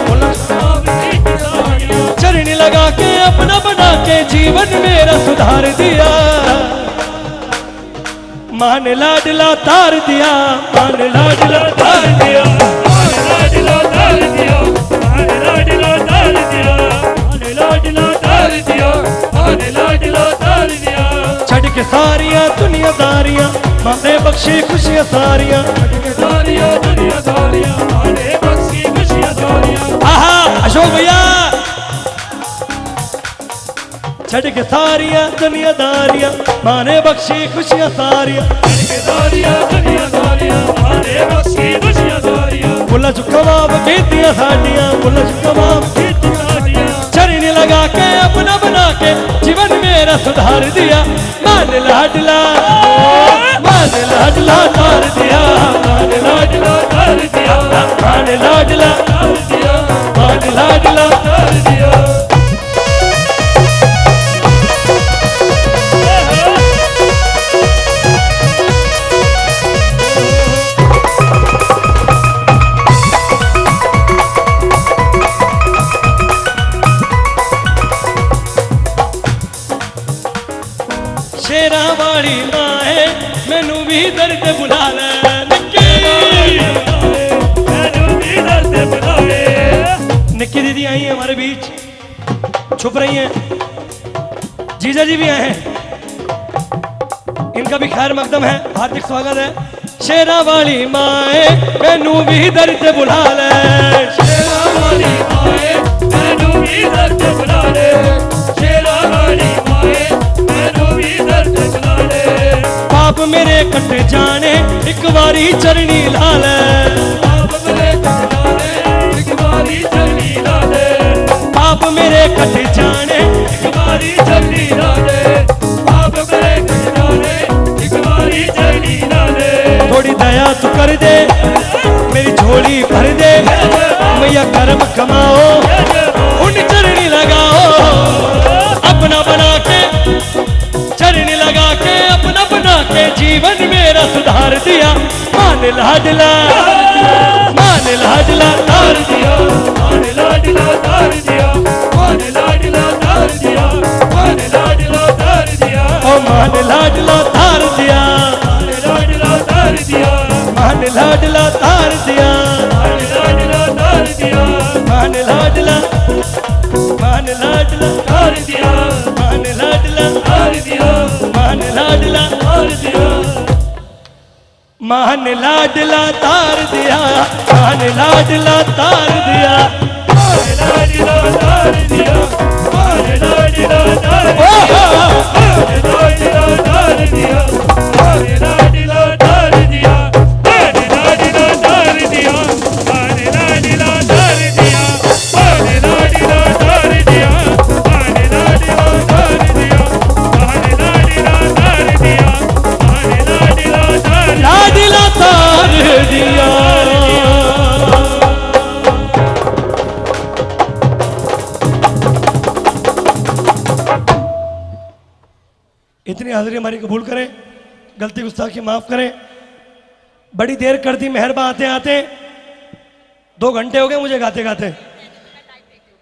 चरणी लगा के अपना बना के जीवन मेरा सुधार दिया। मान लाडला तार दिया, मान लाडला तार दिया, मान लाडला तार दिया, मान लाडला तार दिया, मान लाडला तार दिया, मान लाडला तार दिया। छठ के सारियां दुनियादारियां माने बख्शी खुशियां सारियां, छठ के सारियां दुनियादारियां माने बख्शी खुशियां सारियां। आहा अशोक भैया। छठ के सारियां दुनियादारियां माने बख्शी खुशियां सारियां, छठ के सारियां दुनियादारियां माने बख्शी खुशियां सारियां, बुला चुका माफ कीतियां साडियां, बुला चुका माफ कीतियां साडियां, चरणी लगा के अपना बना के जीवन मेरा सुधार दिया। मान लाडला, मान लाडला तार दिया, मान लाडला तार दिया, मान लाडला तार दिया, मान लाडला तार दिया। शेरा वाली माए मैनू भी दर्द बुला ले, मैनू भी दर्द बुला ले। निक्की दीदी आई है हमारे बीच, छुप रही हैं। जीजा जी भी आए हैं, इनका भी खैर मकदम है, हार्दिक स्वागत है। शेरा वाली माए मैनू भी दर्द बुला ले, शेरा वाली माए मैनू भी दर्द बुला ले, शेरा वाली माए मेरे कट जाने एक बारी चरनी लाल
पाप मेरे कट जाने एक बारी चरनी लाले
पाप मेरे कट जाने
एक बारी चरनी लाले पाप मेरे कट जाने एक बारी चरनी लाले
थोड़ी दया तू कर दे मेरी झोली भर दे मैया कर्म कमाओ उन चरनी लगाओ अपना बना के चरनी लगा के अपना बना के जीवन मेरा सुधार दिया मान लाडला तार दिया
मान लाडला तार दिया मान लाडला तार दिया मान लाडला तार दिया
ओ मान लाडला तार दिया
मान लाडला तार दिया
मान लाडला तार दिया
मान लाडला तार दिया
मान लाडला
तार दिया
मान लाडला
तार दिया
मान लाडला
तार दिया
मान लाडला तार दिया मान लाडला तार दिया
मान लाडला तार दिया मान लाडला तार दिया मान लाडला तार दिया मान लाडला तार दिया मान लाडला तार दिया मान लाडला तार दिया मान लाडला तार दिया मान लाडला तार दिया मान लाडला तार दिया मान लाडला तार
लाडला तार दिया इतनी हाजिरी हमारी कबूल करें गलती गुस्ताखी माफ करें बड़ी देर कर दी मेहरबान आते आते 2 घंटे हो गए मुझे गाते गाते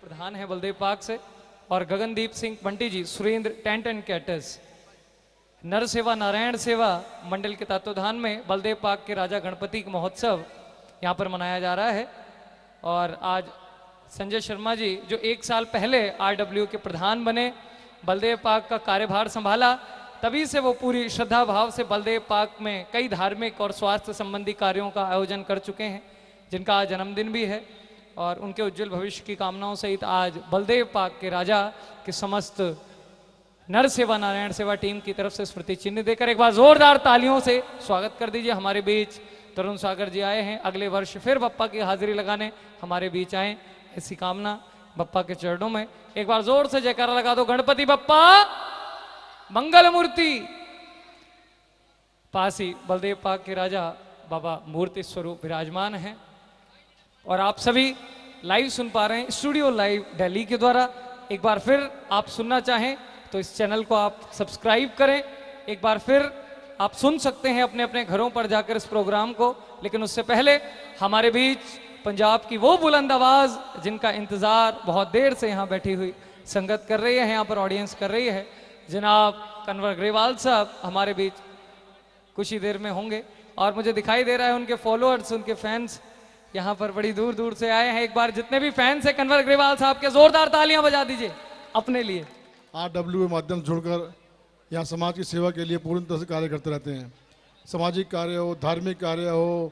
प्रधान है बलदेव पार्क से और गगनदीप सिंह बंटी जी सुरेंद्र टेंट एंड कैटर्स नर सेवा नारायण सेवा मंडल के तत्वाधान में बलदेव पार्क के राजा गणपति का महोत्सव यहाँ पर मनाया जा रहा है और आज संजय शर्मा जी जो 1 साल पहले RW के प्रधान बने बलदेव पार्क का कार्यभार संभाला तभी से वो पूरी श्रद्धा भाव से बलदेव पार्क में कई धार्मिक और स्वास्थ्य संबंधी कार्यों का आयोजन कर चुके हैं जिनका आज जन्मदिन भी है और उनके उज्जवल भविष्य की कामनाओं सहित आज बलदेव पार्क के राजा के समस्त नर सेवा नारायण सेवा टीम की तरफ से स्मृति चिन्ह देकर एक बार जोरदार तालियों से स्वागत कर दीजिए। हमारे बीच तरुण सागर जी आए हैं, अगले वर्ष फिर बप्पा की हाजिरी लगाने हमारे बीच आए, ऐसी कामना बप्पा के चरणों में। एक बार जोर से जयकारा लगा दो, गणपति बप्पा मंगल मूर्ति। पास ही बलदेव पार्क के राजा बाबा मूर्ति स्वरूप विराजमान हैं और आप सभी लाइव सुन पा रहे हैं स्टूडियो लाइव दिल्ली के द्वारा। एक बार फिर आप सुनना चाहें तो इस चैनल को आप सब्सक्राइब करें। एक बार फिर आप सुन सकते हैं अपने अपने घरों पर जाकर इस प्रोग्राम को, लेकिन उससे पहले हमारे बीच पंजाब की वो बुलंद आवाज जिनका इंतजार बहुत देर से यहाँ बैठी हुई संगत कर रही है, यहाँ पर ऑडियंस कर रही है, जनाब कन्वर ग्रेवाल साहब हमारे बीच कुछ ही देर में होंगे और मुझे दिखाई दे रहा है उनके फॉलोअर्स, उनके फैंस यहाँ पर बड़ी दूर दूर से आए हैं। एक बार जितने भी फैंस हैं कन्वर ग्रेवाल साहब के जोरदार तालियां बजा दीजिए अपने लिए।
RW के माध्यम से जुड़कर यहाँ समाज की सेवा के लिए पूर्ण तरह से कार्य करते रहते हैं। सामाजिक कार्य हो, धार्मिक कार्य हो,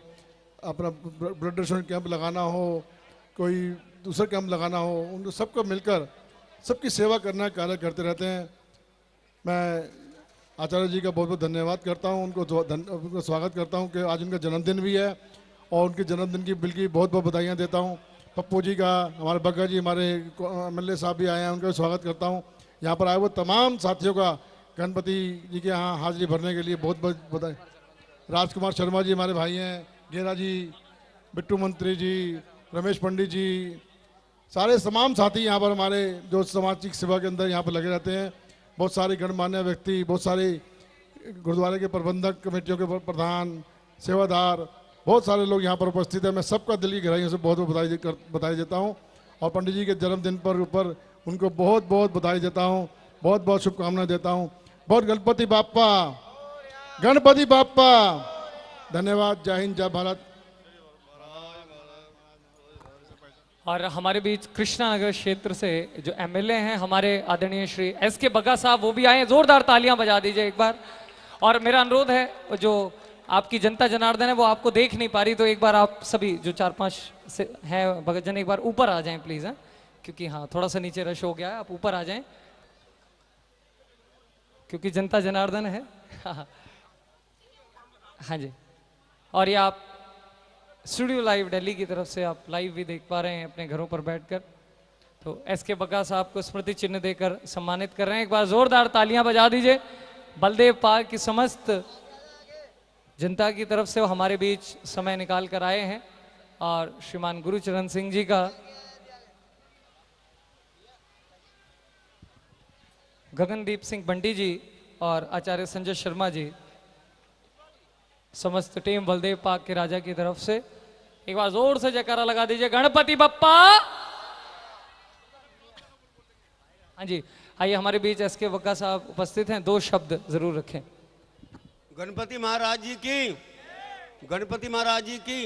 अपना ब्लड डोनेशन कैंप लगाना हो, कोई दूसरा कैंप लगाना हो, उन सबको मिलकर सबकी सेवा करना कार्य करते रहते हैं। मैं आचार्य जी का बहुत बहुत धन्यवाद करता हूँ, उनको स्वागत करता हूँ कि आज उनका जन्मदिन भी है और उनके जन्मदिन की बिल्कुल बहुत बहुत बधाइयाँ देता हूँ। पप्पू जी का, हमारे बग्गा जी, हमारे MLA साहब भी आए हैं, उनका स्वागत करता हूँ। यहाँ पर आए वो तमाम साथियों का गणपति जी के यहाँ हाजिरी भरने के लिए बहुत बहुत बधाई। राजकुमार शर्मा जी हमारे भाई हैं, गेरा जी, बिट्टू मंत्री जी, रमेश पंडित जी, सारे तमाम साथी यहाँ पर हमारे जो सामाजिक सेवा के अंदर यहाँ पर लगे रहते हैं। बहुत सारे गणमान्य व्यक्ति, बहुत सारे गुरुद्वारे के प्रबंधक कमेटियों के प्रधान, सेवादार, बहुत सारे लोग यहाँ पर उपस्थित हैं। मैं सबका दिल की गहराइयों से बहुत बहुत बधाई देता हूँ और पंडित जी के जन्मदिन पर ऊपर उनको बहुत बहुत बधाई देता हूँ, बहुत बहुत शुभकामनाएं देता हूँ। बहुत गणपति बाप्पा, गणपति बाप्पा। धन्यवाद। जय हिंद, जय भारत।
और हमारे बीच कृष्णा नगर क्षेत्र से जो MLA हैं हमारे आदरणीय श्री SK बग्गा साहब, वो भी आए हैं। जोरदार तालियां बजा दीजिए एक बार। और मेरा अनुरोध है, जो आपकी जनता जनार्दन है वो आपको देख नहीं पा रही, तो एक बार आप सभी जो 4-5 से हैं भगतजन एक बार ऊपर आ जाएं प्लीज, क्योंकि हाँ थोड़ा सा नीचे रश हो गया है, आप ऊपर आ जाएं क्योंकि जनता जनार्दन है। हाँ जी, और ये आप स्टूडियो लाइव दिल्ली की तरफ से आप लाइव भी देख पा रहे हैं अपने घरों पर बैठकर। तो एसके बग्गा साहब को स्मृति चिन्ह देकर सम्मानित कर रहे हैं। एक बार जोरदार तालियां बजा दीजिए। बलदेव पार्क की समस्त जनता की तरफ से वो हमारे बीच समय निकाल कर आए हैं और श्रीमान गुरुचरण सिंह जी का, गगनदीप सिंह बंटी जी और आचार्य संजय शर्मा जी, समस्त टीम बलदेव पार्क के राजा की तरफ से एक बार जोर से जयकारा लगा दीजिए। गणपति बप्पा। हाँ जी, आइए हमारे बीच एसके बग्गा साहब उपस्थित हैं, 2 शब्द जरूर रखें।
गणपति महाराज जी की, गणपति महाराज जी की।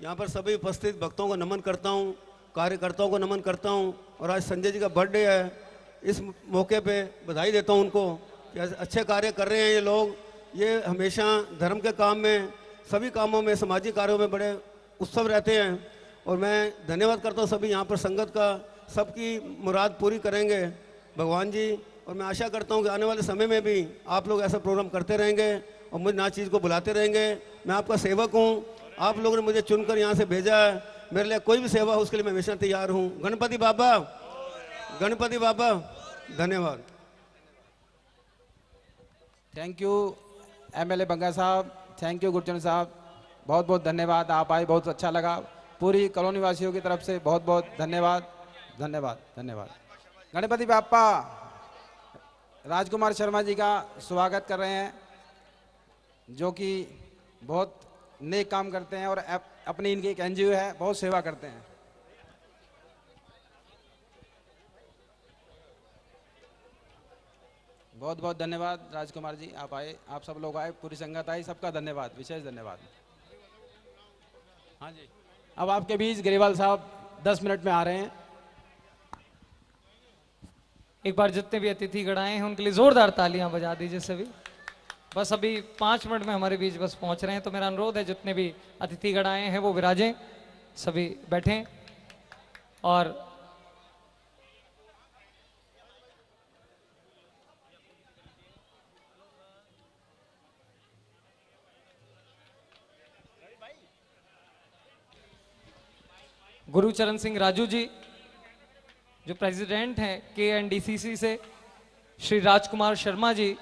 यहाँ पर सभी उपस्थित भक्तों को नमन करता हूँ, कार्यकर्ताओं को नमन करता हूँ। और आज संजय जी का बर्थडे है, इस मौके पे बधाई देता हूँ उनको कि अच्छे कार्य कर रहे हैं ये लोग। ये हमेशा धर्म के काम में, सभी कामों में, सामाजिक कार्यों में बड़े उत्सव रहते हैं। और मैं धन्यवाद करता हूँ सभी यहाँ पर संगत का, सबकी मुराद पूरी करेंगे भगवान जी। और मैं आशा करता हूँ कि आने वाले समय में भी आप लोग ऐसा प्रोग्राम करते रहेंगे और मुझे ना चीज़ को बुलाते रहेंगे। मैं आपका सेवक हूँ, आप लोगों ने मुझे चुनकर यहाँ से भेजा है, मेरे लिए कोई भी सेवा हो उसके लिए मैं हमेशा तैयार हूँ। गणपति बाबा, गणपति बाबा, धन्यवाद।
थैंक यू एमएलए बग्गा साहब, थैंक यू गुरचरण साहब, बहुत बहुत धन्यवाद। आप आए, बहुत अच्छा लगा। पूरी कॉलोनी वासियों की तरफ से बहुत बहुत धन्यवाद, धन्यवाद, धन्यवाद। गणपति बाप्पा राजकुमार शर्मा जी का स्वागत कर रहे हैं, जो कि बहुत नेक काम करते हैं और अपनी इनकी एक एनजीओ है, बहुत सेवा करते हैं। बहुत बहुत धन्यवाद राजकुमार जी, आप आए, आप सब लोग आए, पूरी संगत आई, सबका धन्यवाद, विशेष धन्यवाद। हाँ जी, अब आपके बीच ग्रेवाल साहब 10 मिनट में आ रहे हैं।
एक बार जितने भी अतिथि गण आए हैं उनके लिए जोरदार तालियां बजा दीजिए सभी। बस अभी 5 मिनट में हमारे बीच बस पहुंच रहे हैं, तो मेरा अनुरोध है जितने भी अतिथि गण आए हैं वो विराजें, सभी बैठें। और गुरुचरण सिंह राजू जी जो प्रेसिडेंट हैं KNDCC से, श्री राजकुमार शर्मा जी